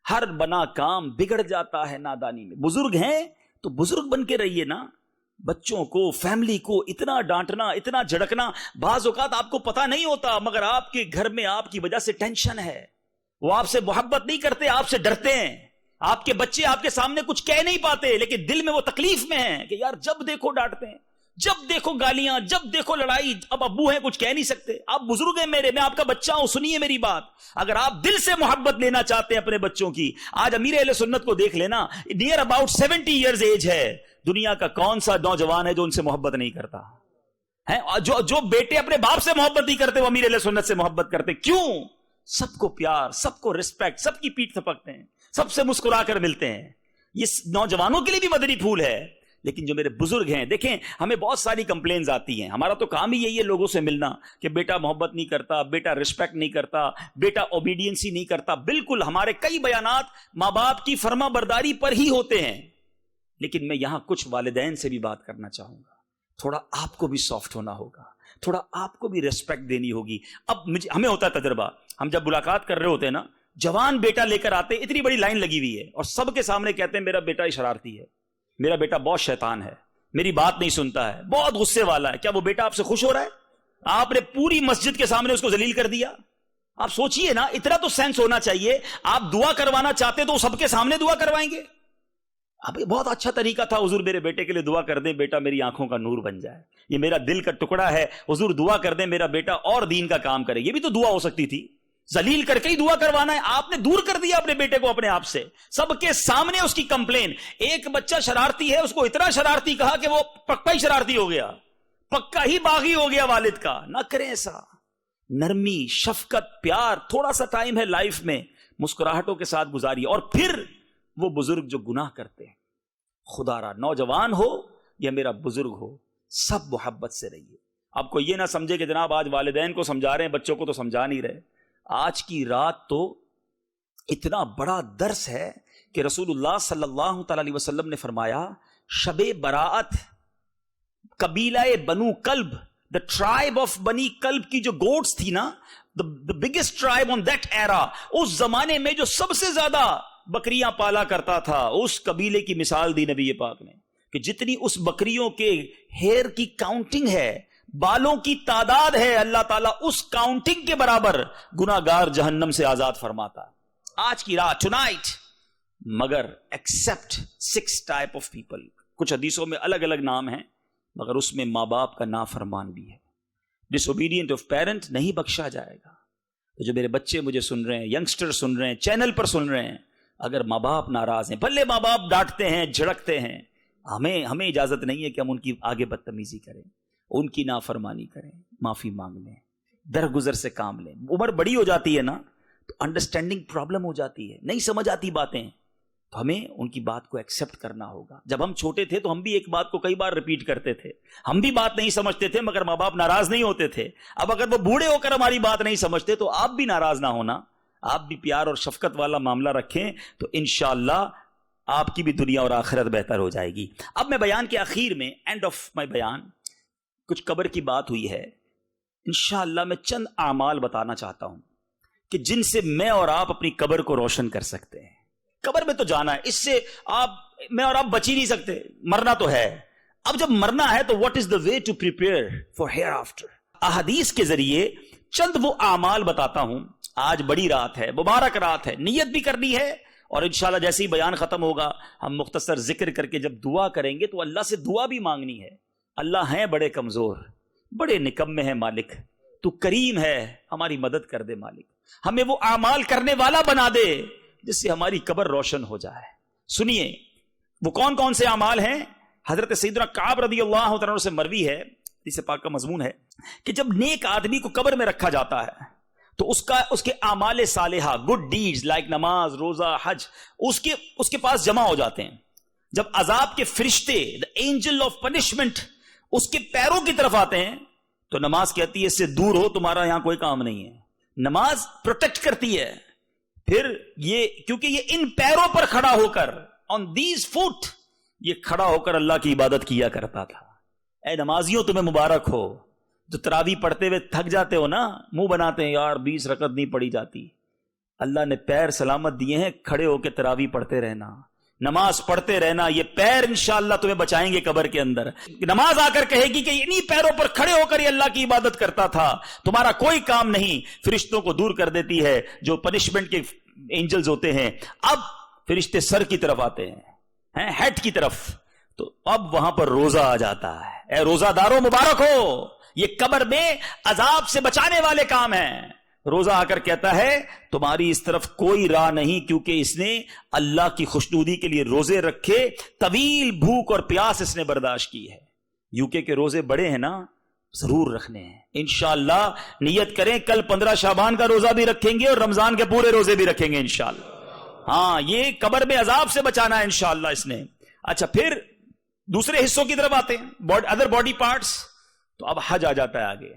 ہر بنا کام بگڑ جاتا ہے نادانی میں. بزرگ ہیں تو بزرگ بن کے رہیے نا. بچوں کو, فیملی کو اتنا ڈانٹنا, اتنا جھڑکنا, بعض اوقات آپ کو پتا نہیں ہوتا مگر آپ کے گھر میں آپ کی وجہ سے ٹینشن ہے. وہ آپ سے محبت نہیں کرتے, آپ سے ڈرتے ہیں. آپ کے بچے آپ کے سامنے کچھ کہہ نہیں پاتے لیکن دل میں وہ تکلیف میں ہیں کہ یار جب دیکھو ڈانٹتے ہیں, جب دیکھو گالیاں, جب دیکھو لڑائی. اب ابو ہیں کچھ کہہ نہیں سکتے, آپ بزرگ ہیں میرے, میں آپ کا بچہ ہوں, سنیے میری بات. اگر آپ دل سے محبت لینا چاہتے ہیں اپنے بچوں کی, آج امیر اہل سنت کو دیکھ لینا, نیئر اباؤٹ 70 ایئرز ایج ہے. دنیا کا کون سا نوجوان ہے جو ان سے محبت نہیں کرتا ہے؟ جو بیٹے اپنے باپ سے محبت نہیں کرتے وہ امیر اہل سنت سے محبت کرتے. کیوں؟ سب کو پیار, سب کو رسپیکٹ, سب کی پیٹھ تھپکتے ہیں, سب سے مسکرا کر ملتے ہیں. یہ نوجوانوں کے لیے بھی مدنی پھول ہے. لیکن جو میرے بزرگ ہیں, دیکھیں ہمیں بہت ساری کمپلینز آتی ہیں, ہمارا تو کام ہی یہی ہے لوگوں سے ملنا کہ بیٹا محبت نہیں کرتا, بیٹا رسپیکٹ نہیں کرتا, بیٹا اوبیڈینسی نہیں کرتا. بالکل, ہمارے کئی بیانات ماں باپ کی فرما برداری پر ہی ہوتے ہیں. لیکن میں یہاں کچھ والدین سے بھی بات کرنا چاہوں گا. تھوڑا آپ کو بھی سافٹ ہونا ہوگا, تھوڑا آپ کو بھی ریسپیکٹ دینی ہوگی. اب ہمیں ہوتا ہے تجربہ, ہم جب ملاقات کر رہے ہوتے ہیں نا, جوان بیٹا لے کر آتے, اتنی بڑی لائن لگی ہوئی ہے اور سب کے سامنے کہتے ہیں میرا بیٹا شرارتی ہے, میرا بیٹا بہت شیطان ہے, میری بات نہیں سنتا ہے, بہت غصے والا ہے. کیا وہ بیٹا آپ سے خوش ہو رہا ہے؟ آپ نے پوری مسجد کے سامنے اس کو ذلیل کر دیا. آپ سوچئے نا, اتنا تو سینس ہونا چاہیے. آپ دعا کروانا چاہتے تو سب کے سامنے دعا کروائیں گے؟ اب یہ بہت اچھا طریقہ تھا, حضور میرے بیٹے کے لیے دعا کر دیں, بیٹا میری آنکھوں کا نور بن جائے, یہ میرا دل کا ٹکڑا ہے, حضور دعا کر دیں میرا بیٹا اور دین کا کام کرے. یہ بھی تو دعا ہو سکتی تھی. ذلیل کر کے ہی دعا کروانا ہے. آپ نے دور کر دیا اپنے بیٹے کو اپنے آپ سے, سب کے سامنے اس کی کمپلین. ایک بچہ شرارتی ہے, اس کو اتنا شرارتی کہا کہ وہ پکا ہی شرارتی ہو گیا, پکا ہی باغی ہو گیا والد کا. نہ کریں ایسا. نرمی, شفقت, پیار, تھوڑا سا ٹائم ہے لائف میں, مسکراہٹوں کے ساتھ گزاریے. اور پھر وہ بزرگ جو گناہ کرتے ہیں, خدا را نوجوان ہو یا میرا بزرگ ہو, سب محبت سے رہیے. آپ کو یہ نہ سمجھے کہ جناب آج والدین کو سمجھا رہے ہیں, بچوں کو تو سمجھا نہیں رہے. آج کی رات تو اتنا بڑا درس ہے کہ رسول اللہ صلی اللہ تعالی علیہ وسلم نے فرمایا, شب براعت قبیلہ بنو کلب, the tribe of بنی کلب کی جو گوٹس تھی نا, the biggest tribe on that era, اس زمانے میں جو سب سے زیادہ بکریاں پالا کرتا تھا, اس قبیلے کی مثال دی نبی پاک نے کہ جتنی اس بکریوں کے ہیئر کی کاؤنٹنگ ہے, بالوں کی تعداد ہے, اللہ تعالیٰ اس کاؤنٹنگ کے برابر گناہگار جہنم سے آزاد فرماتا. آج کی رات, ٹونائٹ. مگر ایکسپٹ 6 ٹائپ آف پیپل. کچھ حدیثوں میں الگ الگ نام ہیں مگر اس میں ماں باپ کا نافرمان بھی ہے. ڈس اوبیڈینٹ آف پیرنٹ نہیں بخشا جائے گا. تو جو میرے بچے مجھے سن رہے ہیں، ینگسٹر سن رہے ہیں، چینل پر سن رہے ہیں، اگر ماں باپ ناراض ہیں، بھلے ماں باپ ڈانٹتے ہیں، جھڑکتے ہیں، ہمیں اجازت نہیں ہے کہ ہم ان کی آگے بدتمیزی کریں، ان کی نافرمانی کریں، معافی مانگ لیں، درگزر سے کام لیں. عمر بڑی ہو جاتی ہے نا تو انڈرسٹینڈنگ پرابلم ہو جاتی ہے، نہیں سمجھ آتی باتیں، تو ہمیں ان کی بات کو ایکسیپٹ کرنا ہوگا. جب ہم چھوٹے تھے تو ہم بھی ایک بات کو کئی بار ریپیٹ کرتے تھے، ہم بھی بات نہیں سمجھتے تھے مگر ماں باپ ناراض نہیں ہوتے تھے. اب اگر وہ بوڑھے ہو کر ہماری بات نہیں سمجھتے تو آپ بھی ناراض نہ ہونا، آپ بھی پیار اور شفقت والا معاملہ رکھیں تو انشاءاللہ آپ کی بھی دنیا اور آخرت بہتر ہو جائے گی. اب میں بیان کے آخر میں، اینڈ آف مائی بیان، کچھ قبر کی بات ہوئی ہے، انشاءاللہ میں چند اعمال بتانا چاہتا ہوں کہ جن سے میں اور آپ اپنی قبر کو روشن کر سکتے ہیں. قبر میں تو جانا ہے، اس سے میں اور آپ بچ ہی نہیں سکتے، مرنا تو ہے. اب جب مرنا ہے تو what is the way to prepare for hereafter. احادیث کے ذریعے چند وہ اعمال بتاتا ہوں. آج بڑی رات ہے، مبارک رات ہے، نیت بھی کرنی ہے، اور انشاءاللہ جیسے ہی بیان ختم ہوگا ہم مختصر ذکر کر کے جب دعا کریں گے تو اللہ سے دعا بھی مانگنی ہے. اللہ ہیں بڑے کمزور، بڑے نکمے ہیں مالک، تو کریم ہے، ہماری مدد کر دے مالک، ہمیں وہ اعمال کرنے والا بنا دے جس سے ہماری قبر روشن ہو جائے. سنیے وہ کون کون سے اعمال ہیں. حضرت سیدنا کعب رضی اللہ عنہ سے مروی ہے، حدیث پاک کا مضمون ہے کہ جب نیک آدمی کو قبر میں رکھا جاتا ہے تو اس کے اعمال صالحہ، گڈ ڈیڈز لائک نماز، روزہ، حج، اس کے پاس جمع ہو جاتے ہیں. جب عذاب کے فرشتے، the angel of punishment، اس کے پیروں کی طرف آتے ہیں تو نماز کہتی ہے اس سے دور ہو، تمہارا یہاں کوئی کام نہیں ہے. نماز پروٹیکٹ کرتی ہے. پھر یہ کیونکہ یہ ان پیروں پر کھڑا ہو کر، on these foot، یہ کھڑا ہو کر اللہ کی عبادت کیا کرتا تھا. اے نمازیوں تمہیں مبارک ہو. جو تراویح پڑھتے ہوئے تھک جاتے ہو نا، منہ بناتے ہیں یار 20 رکعت نہیں پڑھی جاتی، اللہ نے پیر سلامت دیے ہیں، کھڑے ہو کے تراویح پڑھتے رہنا، نماز پڑھتے رہنا. یہ پیر انشاءاللہ تمہیں بچائیں گے قبر کے اندر. نماز آ کر کہے گی کہ انہی پیروں پر کھڑے ہو کر یہ اللہ کی عبادت کرتا تھا، تمہارا کوئی کام نہیں. فرشتوں کو دور کر دیتی ہے جو پنشمنٹ کے اینجلز ہوتے ہیں. اب فرشتے سر کی طرف آتے ہیں، ہیڈ کی طرف، تو اب وہاں پر روزہ آ جاتا ہے. اے روزہ داروں مبارک ہو، یہ قبر میں عذاب سے بچانے والے کام ہیں. روزہ آ کر کہتا ہے تمہاری اس طرف کوئی راہ نہیں، کیونکہ اس نے اللہ کی خوشنودی کے لیے روزے رکھے، طویل بھوک اور پیاس اس نے برداشت کی ہے. یوکے کے روزے بڑے ہیں نا، ضرور رکھنے ہیں انشاءاللہ. نیت کریں کل 15 شعبان کا روزہ بھی رکھیں گے اور رمضان کے پورے روزے بھی رکھیں گے انشاءاللہ. ہاں، یہ قبر میں عذاب سے بچانا ہے انشاءاللہ اس نے. اچھا، پھر دوسرے حصوں کی طرف آتے ہیں، ادر باڈی پارٹس. تو اب حج آ جاتا ہے آگے،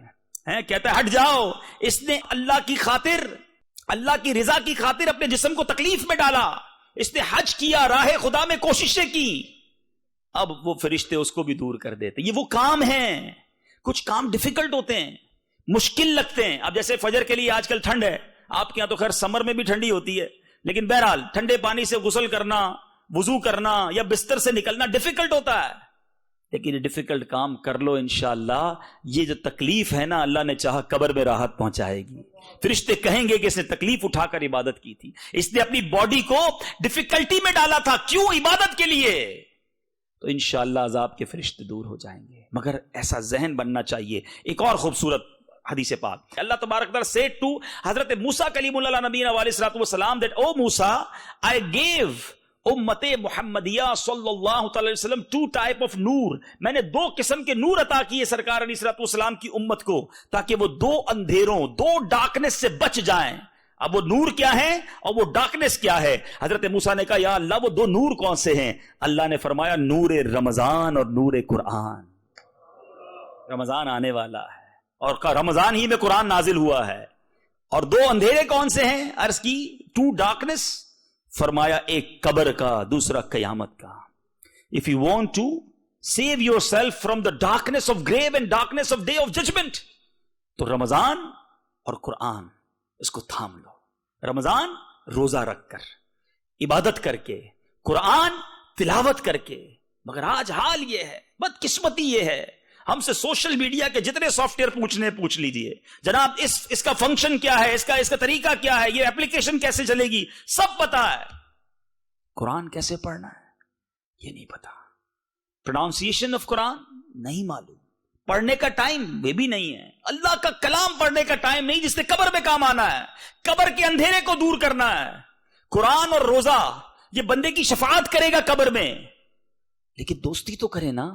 کہتا ہے ہٹ جاؤ. اس نے اللہ کی خاطر، اللہ کی رضا کی خاطر اپنے جسم کو تکلیف میں ڈالا، اس نے حج کیا، راہ خدا میں کوششیں کی. اب وہ فرشتے اس کو بھی دور کر دیتے. یہ وہ کام ہیں. کچھ کام ڈیفیکلٹ ہوتے ہیں، مشکل لگتے ہیں. اب جیسے فجر کے لیے آج کل ٹھنڈ ہے، آپ کے یہاں تو خیر سمر میں بھی ٹھنڈی ہوتی ہے، لیکن بہرحال ٹھنڈے پانی سے غسل کرنا، وضو کرنا یا بستر سے نکلنا ڈیفیکلٹ ہوتا ہے. لیکن یہ ڈیفیکلٹ کام کر لو انشاءاللہ. یہ جو تکلیف ہے نا، اللہ نے چاہا قبر میں راحت پہنچائے گی. فرشتے کہیں گے کہ اس نے تکلیف اٹھا کر عبادت کی تھی، اس نے اپنی باڈی کو ڈیفیکلٹی میں ڈالا تھا، کیوں؟ عبادت کے لیے. تو انشاءاللہ عذاب کے فرشتے دور ہو جائیں گے. مگر ایسا ذہن بننا چاہیے. ایک اور خوبصورت حدیث پاک، اللہ تبارک تعالیٰ said to حضرت موسیٰ کلیم اللہ علیہ نبینا علیہ الصلوۃ والسلام that O Musa, I gave امت محمدیہ صلی اللہ علیہ وسلم 2 type of نور. میں نے 2 قسم کے نور عطا کیے سرکار علیہ الصلوۃ والسلام کی امت کو، تاکہ وہ 2 اندھیروں، 2 ڈارکنس سے بچ جائیں. اب وہ نور کیا ہے اور وہ ڈارکنس کیا ہے؟ حضرت موسیٰ نے کہا یا اللہ وہ 2 نور کون سے ہیں؟ اللہ نے فرمایا نور رمضان اور نور قرآن. رمضان آنے والا ہے اور رمضان ہی میں قرآن نازل ہوا ہے. اور 2 اندھیرے کون سے ہیں؟ عرض کی 2 ڈارکنس. فرمایا ایک قبر کا، دوسرا قیامت کا. If you want to save yourself from the darkness of grave and darkness of day of judgment، تو رمضان اور قرآن اس کو تھام لو. رمضان روزہ رکھ کر، عبادت کر کے، قرآن تلاوت کر کے. مگر آج حال یہ ہے، بدقسمتی یہ ہے، ہم سے سوشل میڈیا کے جتنے سافٹ ویئر پوچھ لیجئے جناب اس کا فنکشن کیا ہے، اس کا طریقہ کیا ہے، یہ اپلیکیشن کیسے چلے گی، سب پتا ہے. قرآن کیسے پڑھنا ہے یہ نہیں پتا. پروننسیشن آف قرآن نہیں معلوم، پڑھنے کا ٹائم یہ بھی نہیں ہے. اللہ کا کلام پڑھنے کا ٹائم نہیں جس سے قبر میں کام آنا ہے, قبر کے اندھیرے کو دور کرنا ہے. قرآن اور روزہ یہ بندے کی شفاعت کرے گا قبر میں, لیکن دوستی تو کرے نا.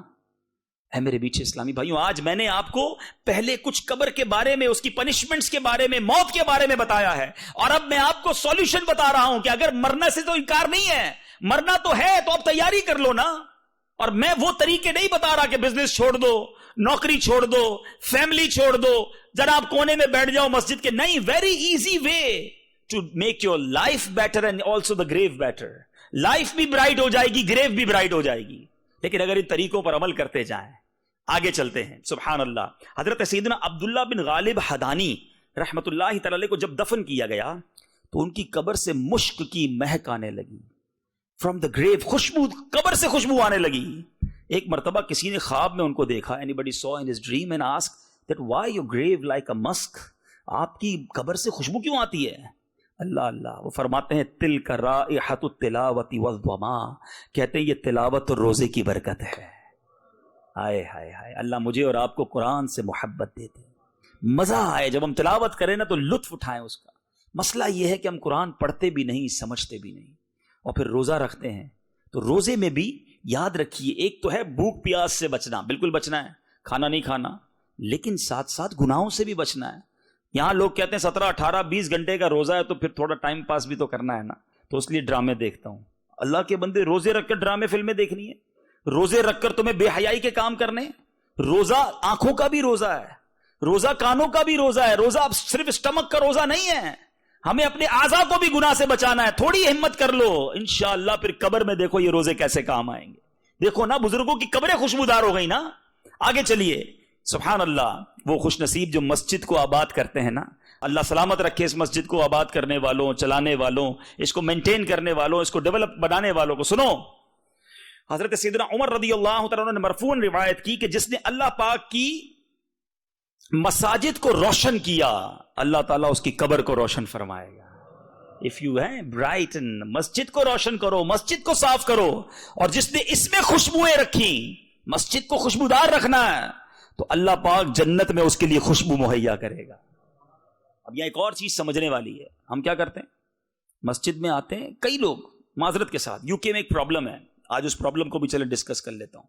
اے میرے بیچے اسلامی بھائیوں, آج میں نے آپ کو پہلے کچھ قبر کے بارے میں, اس کی پنشمنٹس کے بارے میں, موت کے بارے میں بتایا ہے, اور اب میں آپ کو سولوشن بتا رہا ہوں کہ اگر مرنا سے تو انکار نہیں ہے, مرنا تو ہے تو اب تیاری کر لو نا. اور میں وہ طریقے نہیں بتا رہا کہ بزنس چھوڑ دو, نوکری چھوڑ دو, فیملی چھوڑ دو, ذرا آپ کونے میں بیٹھ جاؤ مسجد کے. نہیں, very easy way to make your life better and also the grave better. Life بھی برائٹ ہو جائے گی, گریو بھی برائٹ ہو جائے گی, لیکن اگر ان طریقوں پر عمل کرتے جائیں. آگے چلتے ہیں. سبحان اللہ. حضرت سیدنا عبداللہ بن غالب حدانی رحمت اللہ تعالی علیہ کو جب دفن کیا گیا تو ان کی قبر سے مشک کی مہک آنے لگی. فرام دا گریو, خوشبو, قبر سے خوشبو آنے لگی. ایک مرتبہ کسی نے خواب میں ان کو دیکھا. anybody saw in his dream and asked that why your grave like a musk, آپ کی قبر سے خوشبو کیوں آتی ہے؟ اللہ اللہ. وہ فرماتے ہیں تلک رائحۃ التلاوۃ والضما, کہتے ہیں یہ تلاوت اور روزے کی برکت ہے. ہائے ہائے ہائے, اللہ مجھے اور آپ کو قرآن سے محبت دیتے, مزہ آئے جب ہم تلاوت کریں نا تو لطف اٹھائیں اس کا. مسئلہ یہ ہے کہ ہم قرآن پڑھتے بھی نہیں, سمجھتے بھی نہیں, اور پھر روزہ رکھتے ہیں. تو روزے میں بھی یاد رکھیے, ایک تو ہے بھوک پیاس سے بچنا, بالکل بچنا ہے, کھانا نہیں کھانا, لیکن ساتھ ساتھ گناہوں سے بھی بچنا ہے. یہاں لوگ کہتے ہیں 17, 18, 20 گھنٹے کا روزہ ہے تو پھر تھوڑا ٹائم پاس بھی تو کرنا ہے نا, تو اس لیے ڈرامے دیکھتا ہوں. اللہ کے بندے, روزے رکھ کر ڈرامے فلمیں دیکھنی ہے؟ روزے رکھ کر تمہیں بے حیائی کے کام کرنے؟ روزہ آنکھوں کا بھی روزہ ہے, روزہ کانوں کا بھی روزہ ہے. روزہ اب صرف اسٹمک کا روزہ نہیں ہے, ہمیں اپنے اعضاء کو بھی گناہ سے بچانا ہے. تھوڑی ہمت کر لو, انشاءاللہ پھر قبر میں دیکھو یہ روزے کیسے کام آئیں گے. دیکھو نا, بزرگوں کی قبریں خوشبودار ہو گئی نا. آگے چلیے. سبحان اللہ. وہ خوش نصیب جو مسجد کو آباد کرتے ہیں نا, اللہ سلامت رکھے اس مسجد کو آباد کرنے والوں, چلانے والوں, اس کو مینٹین کرنے والوں, اس کو ڈیولپ بنانے والوں کو. سنو, حضرت سیدنا عمر رضی اللہ تعالیٰ نے مرفوعاً روایت کی کہ جس نے اللہ پاک کی مساجد کو روشن کیا, اللہ تعالیٰ اس کی قبر کو روشن فرمائے گا. اف یو ہے برائٹن, مسجد کو روشن کرو, مسجد کو صاف کرو. اور جس نے اس میں خوشبوئیں رکھی, مسجد کو خوشبودار رکھنا ہے, تو اللہ پاک جنت میں اس کے لیے خوشبو مہیا کرے گا. اب یہاں ایک اور چیز سمجھنے والی ہے. ہم کیا کرتے ہیں, مسجد میں آتے ہیں کئی لوگ, معذرت کے ساتھ یو کے میں ایک پرابلم ہے, آج اس پرابلم کو بھی چلے ڈسکس کر لیتا ہوں.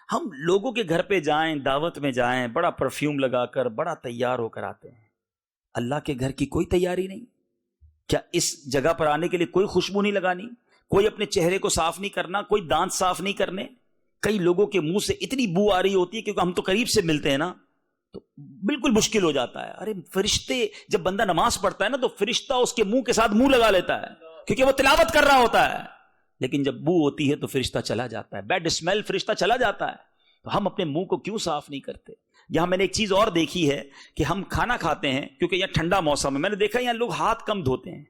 ہم لوگوں کے گھر پہ جائیں, دعوت میں جائیں, بڑا پرفیوم لگا کر, بڑا تیار ہو کر آتے ہیں. اللہ کے گھر کی کوئی تیاری نہیں. کیا اس جگہ پر آنے کے لیے کوئی خوشبو نہیں لگانی, کوئی اپنے چہرے کو صاف نہیں کرنا, کوئی دانت صاف نہیں کرنے؟ کئی لوگوں کے منہ سے اتنی بو آ رہی ہوتی ہے کیونکہ ہم تو قریب سے ملتے ہیں نا, تو بالکل مشکل ہو جاتا ہے. ارے فرشتے, جب بندہ نماز پڑھتا ہے نا تو فرشتہ اس کے منہ کے ساتھ منہ لگا لیتا ہے کیونکہ وہ تلاوت کر رہا ہوتا ہے, لیکن جب بو ہوتی ہے تو فرشتہ چلا جاتا ہے, بیڈ اسمیل, فرشتہ چلا جاتا ہے. تو ہم اپنے منہ کو کیوں صاف نہیں کرتے؟ یہاں میں نے ایک چیز اور دیکھی ہے کہ ہم کھانا کھاتے ہیں, کیونکہ یہاں ٹھنڈا موسم ہے, میں نے دیکھا یہاں لوگ ہاتھ کم دھوتے ہیں.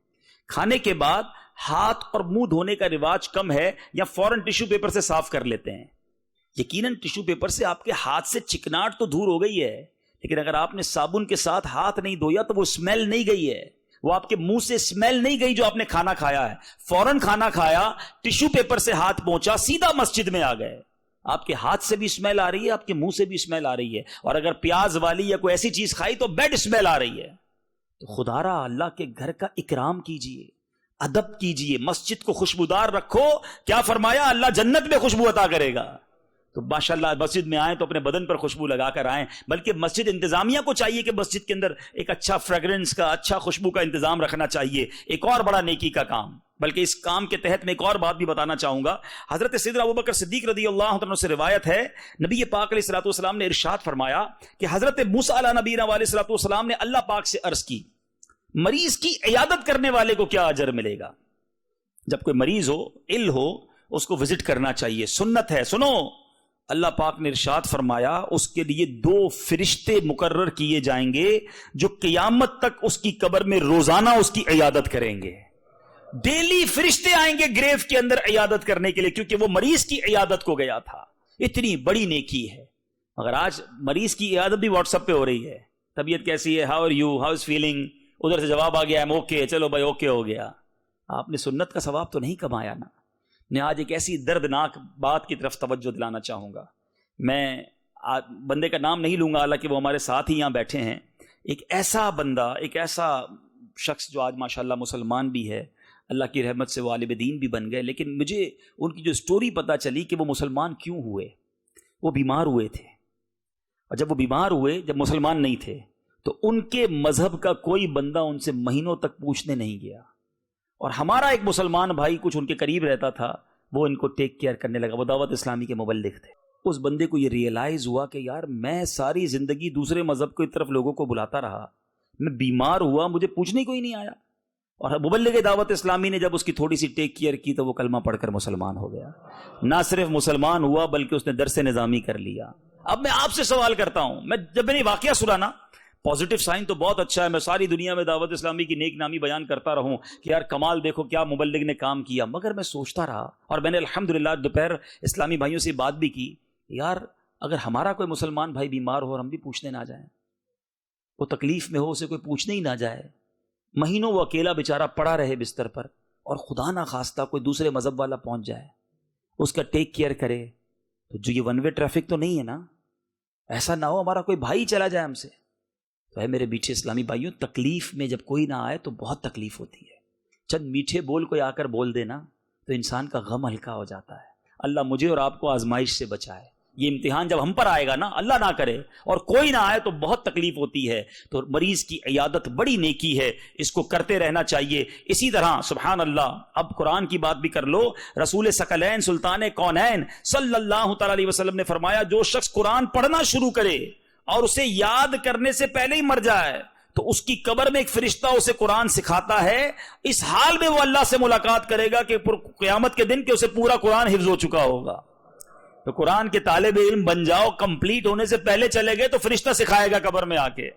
کھانے کے بعد ہاتھ اور منہ دھونے کا رواج کم ہے, یا فوراً ٹیشو پیپر سے صاف کر لیتے ہیں. یقیناً ٹیشو پیپر سے آپ کے ہاتھ سے چکناٹ تو دور ہو گئی ہے, لیکن اگر آپ نے صابن کے ساتھ ہاتھ نہیں دھویا تو وہ اسمیل نہیں گئی ہے, وہ آپ کے منہ سے اسمیل نہیں گئی جو آپ نے کھانا کھایا ہے. فوراً کھانا کھایا, ٹیشو پیپر سے ہاتھ پہنچا, سیدھا مسجد میں آ گئے. آپ کے ہاتھ سے بھی اسمیل آ رہی ہے, آپ کے منہ سے بھی اسمیل آ رہی ہے, اور اگر پیاز والی یا کوئی ایسی چیز کھائی تو بیڈ اسمیل آ رہی ہے. تو خدا را اللہ کے گھر کا اکرام کیجئے, ادب کیجئے, مسجد کو خوشبودار رکھو. کیا فرمایا؟ اللہ جنت میں خوشبو عطا کرے گا. تو ماشاءاللہ مسجد میں آئیں تو اپنے بدن پر خوشبو لگا کر آئیں. بلکہ مسجد انتظامیہ کو چاہیے کہ مسجد کے اندر ایک اچھا فریگرنس کا, اچھا خوشبو کا انتظام رکھنا چاہیے. ایک اور بڑا نیکی کا کام, بلکہ اس کام کے تحت میں ایک اور بات بھی بتانا چاہوں گا. حضرت سیدنا ابوبکر صدیق رضی اللہ عنہ سے روایت ہے, نبی پاک علیہ الصلوۃ والسلام نے ارشاد فرمایا کہ حضرت موسیٰ علیہ نبینا علیہ الصلوۃ والسلام نے اللہ پاک سے عرض کی, مریض کی عیادت کرنے والے کو کیا اجر ملے گا؟ جب کوئی مریض ہو, عل ہو, اس کو وزٹ کرنا چاہیے, سنت ہے. سنو, اللہ پاک نے ارشاد فرمایا اس کے لیے 2 فرشتے مقرر کیے جائیں گے جو قیامت تک اس کی قبر میں روزانہ اس کی عیادت کریں گے. ڈیلی فرشتے آئیں گے گریو کے اندر عیادت کرنے کے لیے, کیونکہ وہ مریض کی عیادت کو گیا تھا. اتنی بڑی نیکی ہے. مگر آج مریض کی عیادت بھی واٹس ایپ پہ ہو رہی ہے. طبیعت کیسی ہے, how are you, how is feeling, ادھر سے جواب آ گیا ایم اوکے, چلو بھائی اوکے ہو گیا. آپ نے سنت کا ثواب تو نہیں کمایا نا. میں آج ایک ایسی دردناک بات کی طرف توجہ دلانا چاہوں گا. میں بندے کا نام نہیں لوں گا حالانکہ وہ ہمارے ساتھ ہی یہاں بیٹھے ہیں، ایک ایسا بندہ، ایک ایسا شخص جو آج ماشاءاللہ مسلمان بھی ہے، اللہ کی رحمت سے وہ عالم دین بھی بن گئے، لیکن مجھے ان کی جو سٹوری پتہ چلی کہ وہ مسلمان کیوں ہوئے. وہ بیمار ہوئے تھے، اور جب وہ بیمار ہوئے، جب مسلمان نہیں تھے، تو ان کے مذہب کا کوئی بندہ ان سے مہینوں تک پوچھنے نہیں گیا. اور ہمارا ایک مسلمان بھائی کچھ ان کے قریب رہتا تھا، وہ ان کو ٹیک کیئر کرنے لگا. وہ دعوت اسلامی کے مبلغ تھے. اس بندے کو یہ ریئلائز ہوا کہ یار میں ساری زندگی دوسرے مذہب کی طرف لوگوں کو بلاتا رہا، میں بیمار ہوا، مجھے پوچھنے کوئی نہیں آیا. اور مبلغ دعوت اسلامی نے جب اس کی تھوڑی سی ٹیک کیئر کی تو وہ کلمہ پڑھ کر مسلمان ہو گیا. نہ صرف مسلمان ہوا بلکہ اس نے درس نظامی کر لیا. اب میں آپ سے سوال کرتا ہوں، جب میں نے واقعہ سنا نا، پازیٹیو سائن تو بہت اچھا ہے، میں ساری دنیا میں دعوت اسلامی کی نیک نامی بیان کرتا رہوں کہ یار کمال دیکھو کیا مبلغ نے کام کیا. مگر میں سوچتا رہا، اور میں نے الحمدللہ دوپہر اسلامی بھائیوں سے بات بھی کی، یار اگر ہمارا کوئی مسلمان بھائی بیمار ہو اور ہم بھی پوچھنے نہ جائیں، وہ تکلیف میں ہو، اسے کوئی پوچھنے ہی نہ جائے، مہینوں وہ اکیلا بیچارہ پڑا رہے بستر پر، اور خدا نہ خواستہ کوئی دوسرے مذہب والا پہنچ جائے، اس کا ٹیک کیئر کرے، تو جو یہ ون وے ٹریفک تو نہیں ہے نا؟ ایسا نہ ہو ہمارا کوئی بھائی چلا جائے ہم سے. تو ہے میرے میٹھے اسلامی بھائیوں، تکلیف میں جب کوئی نہ آئے تو بہت تکلیف ہوتی ہے. چند میٹھے بول کوئی آ کر بول دینا تو انسان کا غم ہلکا ہو جاتا ہے. اللہ مجھے اور آپ کو آزمائش سے بچائے. یہ امتحان جب ہم پر آئے گا نا، اللہ نہ کرے، اور کوئی نہ آئے تو بہت تکلیف ہوتی ہے. تو مریض کی عیادت بڑی نیکی ہے، اس کو کرتے رہنا چاہیے. اسی طرح سبحان اللہ، اب قرآن کی بات بھی کر لو. رسول ثقلین سلطان کونین صلی اللہ تعالی علیہ وسلم نے فرمایا، جو شخص قرآن پڑھنا شروع کرے اور اسے یاد کرنے سے پہلے ہی مر جائے تو اس کی قبر میں ایک فرشتہ اسے قرآن سکھاتا ہے. اس حال میں وہ اللہ سے ملاقات کرے گا کہ قیامت کے دن کہ اسے پورا قرآن حفظ ہو چکا ہوگا. تو قرآن کے طالب علم بن جاؤ، کمپلیٹ ہونے سے پہلے چلے گئے تو فرشتہ سکھائے گا قبر میں آ کے.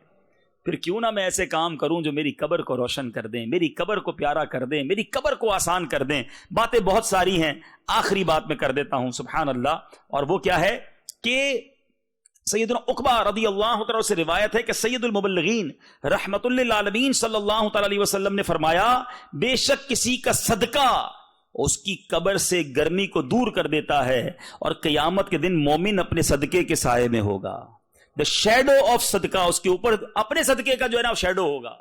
پھر کیوں نہ میں ایسے کام کروں جو میری قبر کو روشن کر دیں، میری قبر کو پیارا کر دیں، میری قبر کو آسان کر دیں. باتیں بہت ساری ہیں، آخری بات میں کر دیتا ہوں سبحان اللہ، اور وہ کیا ہے کہ سیدنا عقبہ رضی اللہ تعالی سے روایت ہے کہ سید المبلغین رحمت للعالمین صلی اللہ تعالی علیہ وسلم نے فرمایا، بے شک کسی کا صدقہ اس کی قبر سے گرمی کو دور کر دیتا ہے، اور قیامت کے دن مومن اپنے صدقے کے سائے میں ہوگا. دا شیڈو آف صدقہ، اس کے اوپر اپنے صدقے کا جو ہے نا شیڈو ہوگا.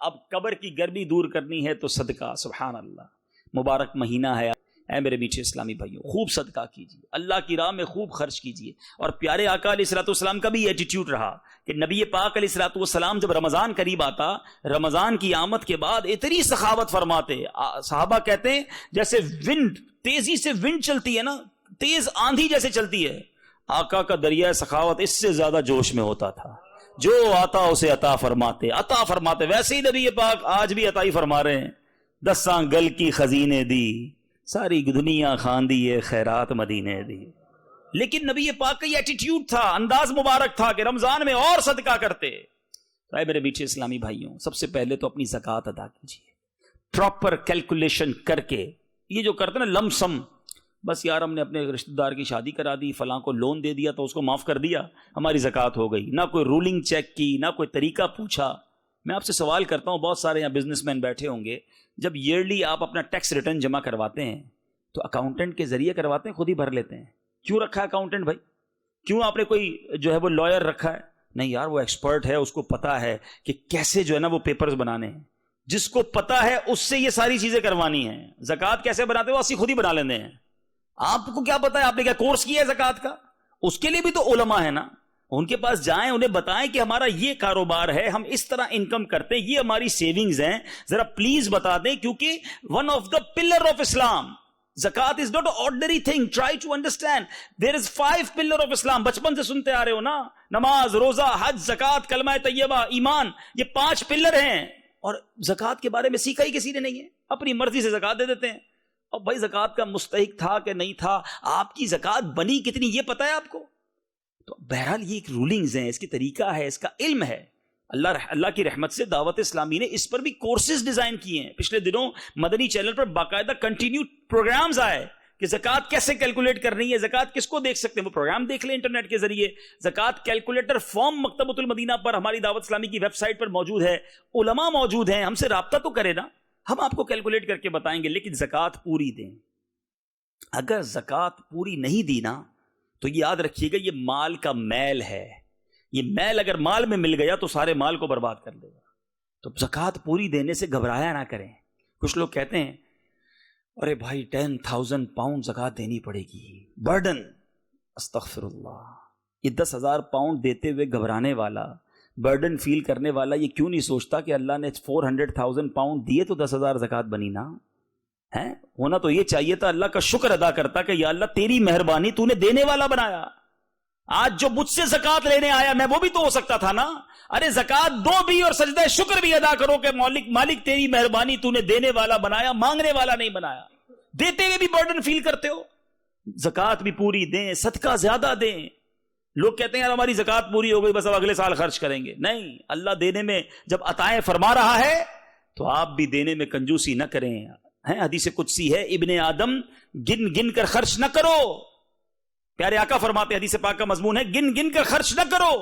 اب قبر کی گرمی دور کرنی ہے تو صدقہ، سبحان اللہ. مبارک مہینہ ہے. اے میرے میٹھے اسلامی بھائیوں، خوب صدقہ کیجیے، اللہ کی راہ میں خوب خرچ کیجیے. اور پیارے آقا علیہ الصلوۃ والسلام کا بھی ایٹیٹیوڈ رہا کہ نبی پاک علیہ الصلوۃ والسلام جب رمضان قریب آتا، رمضان کی آمد کے بعد اتنی سخاوت فرماتے، صحابہ کہتے ہیں جیسے ونڈ، تیزی سے ونڈ چلتی ہے نا، تیز آندھی جیسے چلتی ہے، آقا کا دریائے سخاوت اس سے زیادہ جوش میں ہوتا تھا. جو آتا اسے عطا فرماتے، عطا فرماتے. ویسے ہی نبی پاک آج بھی عطا ہی فرما رہے ہیں. دساں گل کی خزینے دی، ساری دنیا خاندی ہے خیرات مدینے دی. لیکن نبی پاک کا یہ ایٹیٹیوڈ تھا، انداز مبارک تھا کہ رمضان میں اور صدقہ کرتے. اے میرے میٹھے اسلامی بھائیوں، سب سے پہلے تو اپنی زکوٰۃ ادا کیجیے، پراپر کیلکولیشن کر کے. یہ جو کرتے نا لم سم، بس یار ہم نے اپنے رشتہ دار کی شادی کرا دی، فلاں کو لون دے دیا تو اس کو معاف کر دیا، ہماری زکوٰۃ ہو گئی. نہ کوئی رولنگ چیک کی، نہ کوئی طریقہ پوچھا. میں آپ سے سوال کرتا ہوں، بہت سارے یہاں بزنس مین بیٹھے ہوں گے، جب ایئرلی آپ اپنا ٹیکس ریٹرن جمع کرواتے ہیں تو اکاؤنٹنٹ کے ذریعے کرواتے ہیں، خود ہی بھر لیتے ہیں؟ کیوں رکھا ہے اکاؤنٹنٹ بھائی؟ کیوں آپ نے کوئی جو ہے وہ لائر رکھا ہے؟ نہیں یار، وہ ایکسپرٹ ہے، اس کو پتا ہے کہ کیسے جو ہے نا وہ پیپرز بنانے ہیں. جس کو پتا ہے اس سے یہ ساری چیزیں کروانی ہیں. زکوٰۃ کیسے بناتے ہیں وہ اسی خود ہی بنا لیتے ہیں. آپ کو کیا پتا ہے؟ آپ نے کیا کورس کیا ہے زکوٰۃ کا؟ اس کے لیے بھی تو علماء ہے نا، ان کے پاس جائیں، انہیں بتائیں کہ ہمارا یہ کاروبار ہے، ہم اس طرح انکم کرتے ہیں، یہ ہماری سیونگز ہیں، ذرا پلیز بتا دیں. کیونکہ one of the pillar of Islam zakat is not ordinary thing. Try to understand there is 5 pillar of Islam. بچپن سے سنتے آ رہے ہو نا، نماز، روزہ، حج، زکوٰۃ، کلمہ طیبہ، ایمان، یہ 5 پلر ہیں. اور زکوٰۃ کے بارے میں سیکھا ہی کسی نے نہیں ہے، اپنی مرضی سے زکوٰۃ دے دیتے ہیں. اب بھائی زکوٰۃ کا مستحق تھا کہ نہیں تھا، آپ کی زکوٰۃ بنی کتنی یہ پتا ہے آپ کو؟ تو بہرحال یہ ایک رولنگز ہیں، اس کی طریقہ ہے، اس کا علم ہے. اللہ کی رحمت سے دعوت اسلامی نے اس پر بھی کورسز ڈیزائن کیے ہیں. پچھلے دنوں مدنی چینل پر باقاعدہ کنٹینیو پروگرامز آئے کہ زکوٰۃ کیسے کیلکولیٹ کرنی ہے، زکوٰۃ کس کو دیکھ سکتے ہیں، وہ پروگرام دیکھ لیں انٹرنیٹ کے ذریعے. زکوٰۃ کیلکولیٹر فارم مکتبۃ المدینہ پر ہماری دعوت اسلامی کی ویب سائٹ پر موجود ہے، علماء موجود ہیں. ہم سے رابطہ تو کرے نا، ہم آپ کو کیلکولیٹ کر کے بتائیں گے. لیکن زکوٰۃ پوری دیں. اگر زکوٰۃ پوری نہیں دی نا تو یاد رکھیے گا یہ مال کا میل ہے، یہ میل اگر مال میں مل گیا تو سارے مال کو برباد کر دے گا. تو زکوٰۃ پوری دینے سے گھبرایا نہ کریں. کچھ لوگ کہتے ہیں ارے بھائی 10,000 پاؤنڈ زکوٰۃ دینی پڑے گی، برڈن. استغفر اللہ. یہ 10,000 پاؤنڈ دیتے ہوئے گھبرانے والا، برڈن فیل کرنے والا یہ کیوں نہیں سوچتا کہ اللہ نے 400,000 پاؤنڈ دیے تو 10,000 زکوٰۃ بنی نا ہے؟ ہونا تو یہ چاہیے تھا اللہ کا شکر ادا کرتا کہ یا اللہ تیری مہربانی، تو نے دینے والا بنایا. آج جو مجھ سے زکوٰۃ لینے آیا میں وہ بھی تو ہو سکتا تھا نا. ارے زکوٰۃ دو بھی اور سجدہ شکر بھی ادا کرو کہ مالک تیری مہربانی، تو نے دینے والا بنایا، مانگنے والا نہیں بنایا. دیتے ہوئے بھی برڈن فیل کرتے ہو. زکوٰۃ بھی پوری دیں، صدقہ زیادہ دیں. لوگ کہتے ہیں یار ہماری زکوٰۃ پوری ہو گئی بس اب اگلے سال خرچ کریں گے. نہیں، اللہ دینے میں جب عطائیں فرما رہا ہے تو آپ بھی دینے میں کنجوسی نہ کریں. حدیث قدسی ہے ابن آدم گن گن کر خرچ نہ کرو. پیارے آقا فرماتے حدیث پاک کا مضمون ہے گن گن کر خرچ نہ کرو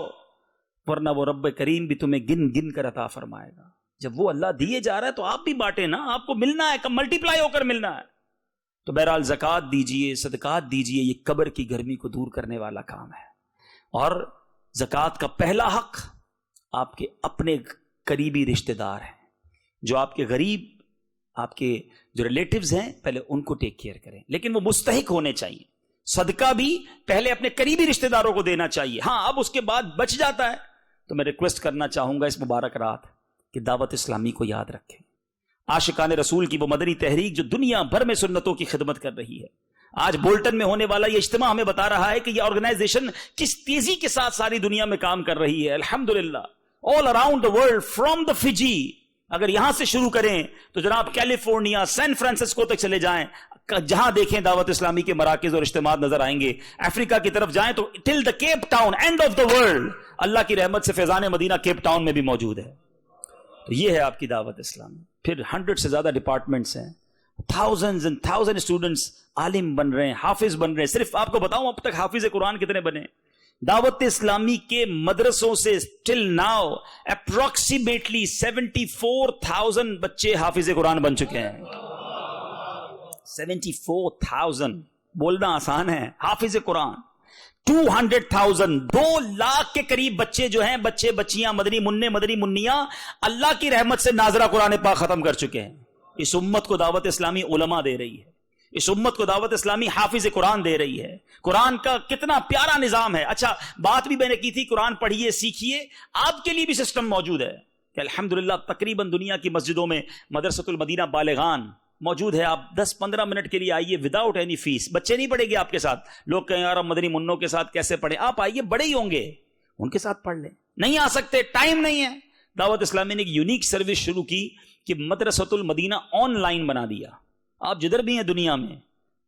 ورنہ وہ رب کریم بھی تمہیں گن گن کر عطا فرمائے گا. جب وہ اللہ دیے جا رہا ہے تو آپ بھی بانٹیں نا، آپ کو ملنا ہے، ملٹی پلائی ہو کر ملنا ہے. تو بہرحال زکوٰۃ دیجئے، صدقات دیجئے، یہ قبر کی گرمی کو دور کرنے والا کام ہے. اور زکوٰۃ کا پہلا حق آپ کے اپنے قریبی رشتہ دار ہیں. جو آپ کے غریب، آپ کے جو ریلیٹیوز ہیں پہلے ان کو ٹیک کیئر کریں، لیکن وہ مستحق ہونے چاہیے. صدقہ بھی پہلے اپنے قریبی رشتہ داروں کو دینا چاہیے. ہاں اب اس کے بعد بچ جاتا ہے تو میں ریکویسٹ کرنا چاہوں گا اس مبارک رات کہ دعوت اسلامی کو یاد رکھیں. عاشقان رسول کی وہ مدنی تحریک جو دنیا بھر میں سنتوں کی خدمت کر رہی ہے. آج بولٹن میں ہونے والا یہ اجتماع ہمیں بتا رہا ہے کہ یہ آرگنائزیشن کس تیزی کے ساتھ ساری دنیا میں کام کر رہی ہے. الحمدللہ all around the world from the Fiji. اگر یہاں سے شروع کریں تو جناب کیلیفورنیا، سین فرانسسکو تک چلے جائیں، جہاں دیکھیں دعوت اسلامی کے مراکز اور اجتماعات نظر آئیں گے. افریقہ کی طرف جائیں تو till the Cape Town, end of the world. Allah کی رحمت سے فیضان مدینہ کیپ ٹاؤن میں بھی موجود ہے. تو یہ ہے آپ کی دعوت اسلامی. پھر 100 سے زیادہ ڈپارٹمنٹس ہیں، thousands and thousands اسٹوڈنٹس عالم بن رہے ہیں، حافظ بن رہے ہیں. صرف آپ کو بتاؤں اب تک حافظ قرآن کتنے بنے؟ دعوت اسلامی کے مدرسوں سے ٹل ناؤ اپروکسیمیٹلی 74,000 بچے حافظ قرآن بن چکے ہیں. 74,000 بولنا آسان ہے. حافظ قرآن 200,000 2 لاکھ کے قریب بچے جو ہیں، بچے بچیاں، مدنی منع مدنی منیاں اللہ کی رحمت سے ناظرہ قرآن پاک ختم کر چکے ہیں. اس امت کو دعوت اسلامی علماء دے رہی ہے، اس امت کو دعوت اسلامی حافظ قرآن دے رہی ہے. قرآن کا کتنا پیارا نظام ہے. اچھا بات بھی میں نے کی تھی، قرآن پڑھیے سیکھیے. آپ کے لیے بھی سسٹم موجود ہے کہ الحمدللہ تقریباً دنیا کی مسجدوں میں مدرسۃ المدینہ بالغان موجود ہے. آپ 10-15 منٹ کے لیے آئیے وداؤٹ اینی فیس. بچے نہیں پڑھیں گے آپ کے ساتھ. لوگ کہیں یار مدنی منوں کے ساتھ کیسے پڑھیں؟ آپ آئیے، بڑے ہی ہوں گے، ان کے ساتھ پڑھ لیں. نہیں آ سکتے، ٹائم نہیں ہے. دعوت اسلامی نے ایک یونیک سروس شروع کی کہ مدرسۃ المدینہ آن لائن بنا دیا. آپ جدھر بھی ہیں دنیا میں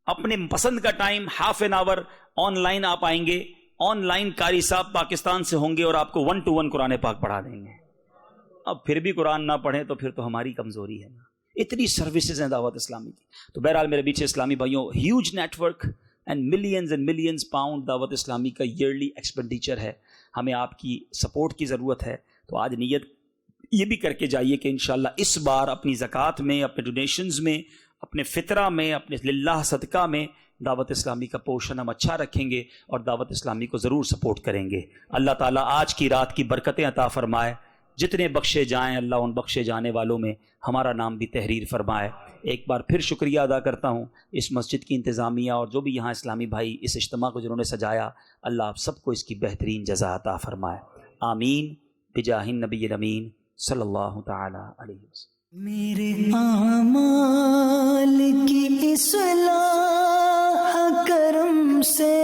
اپنے پسند کا time half an hour on line آپ آئیں گے. آن لائن قاری صاحب پاکستان سے ہوں گے اور آپ کو 1 to 1 قرآن پاک پڑھا دیں گے. اب پھر بھی قرآن نہ پڑھیں تو پھر تو ہماری کمزوری ہے نا. اتنی سروسز ہیں دعوت اسلامی کی. تو بہرحال میرے پیچھے اسلامی بھائیوں، huge network and millions pound دعوت اسلامی کا ایئرلی ایکسپینڈیچر ہے. ہمیں آپ کی سپورٹ کی ضرورت ہے. تو آج نیت یہ بھی کر کے جائیے کہ انشاءاللہ اس بار اپنی زکوٰۃ میں، اپنے ڈونیشنز میں، اپنے فطرہ میں، اپنے للہ صدقہ میں دعوت اسلامی کا پورشن ہم اچھا رکھیں گے اور دعوت اسلامی کو ضرور سپورٹ کریں گے. اللہ تعالیٰ آج کی رات کی برکتیں عطا فرمائے. جتنے بخشے جائیں اللہ ان بخشے جانے والوں میں ہمارا نام بھی تحریر فرمائے. ایک بار پھر شکریہ ادا کرتا ہوں اس مسجد کی انتظامیہ اور جو بھی یہاں اسلامی بھائی اس اجتماع کو جنہوں نے سجایا. اللہ آپ سب کو اس کی بہترین جزا عطا فرمائے. آمین بجاہ النبی الامین صلی اللہ تعالی علیہ وسلم. میرے اعمال کی اصلاح کرم سے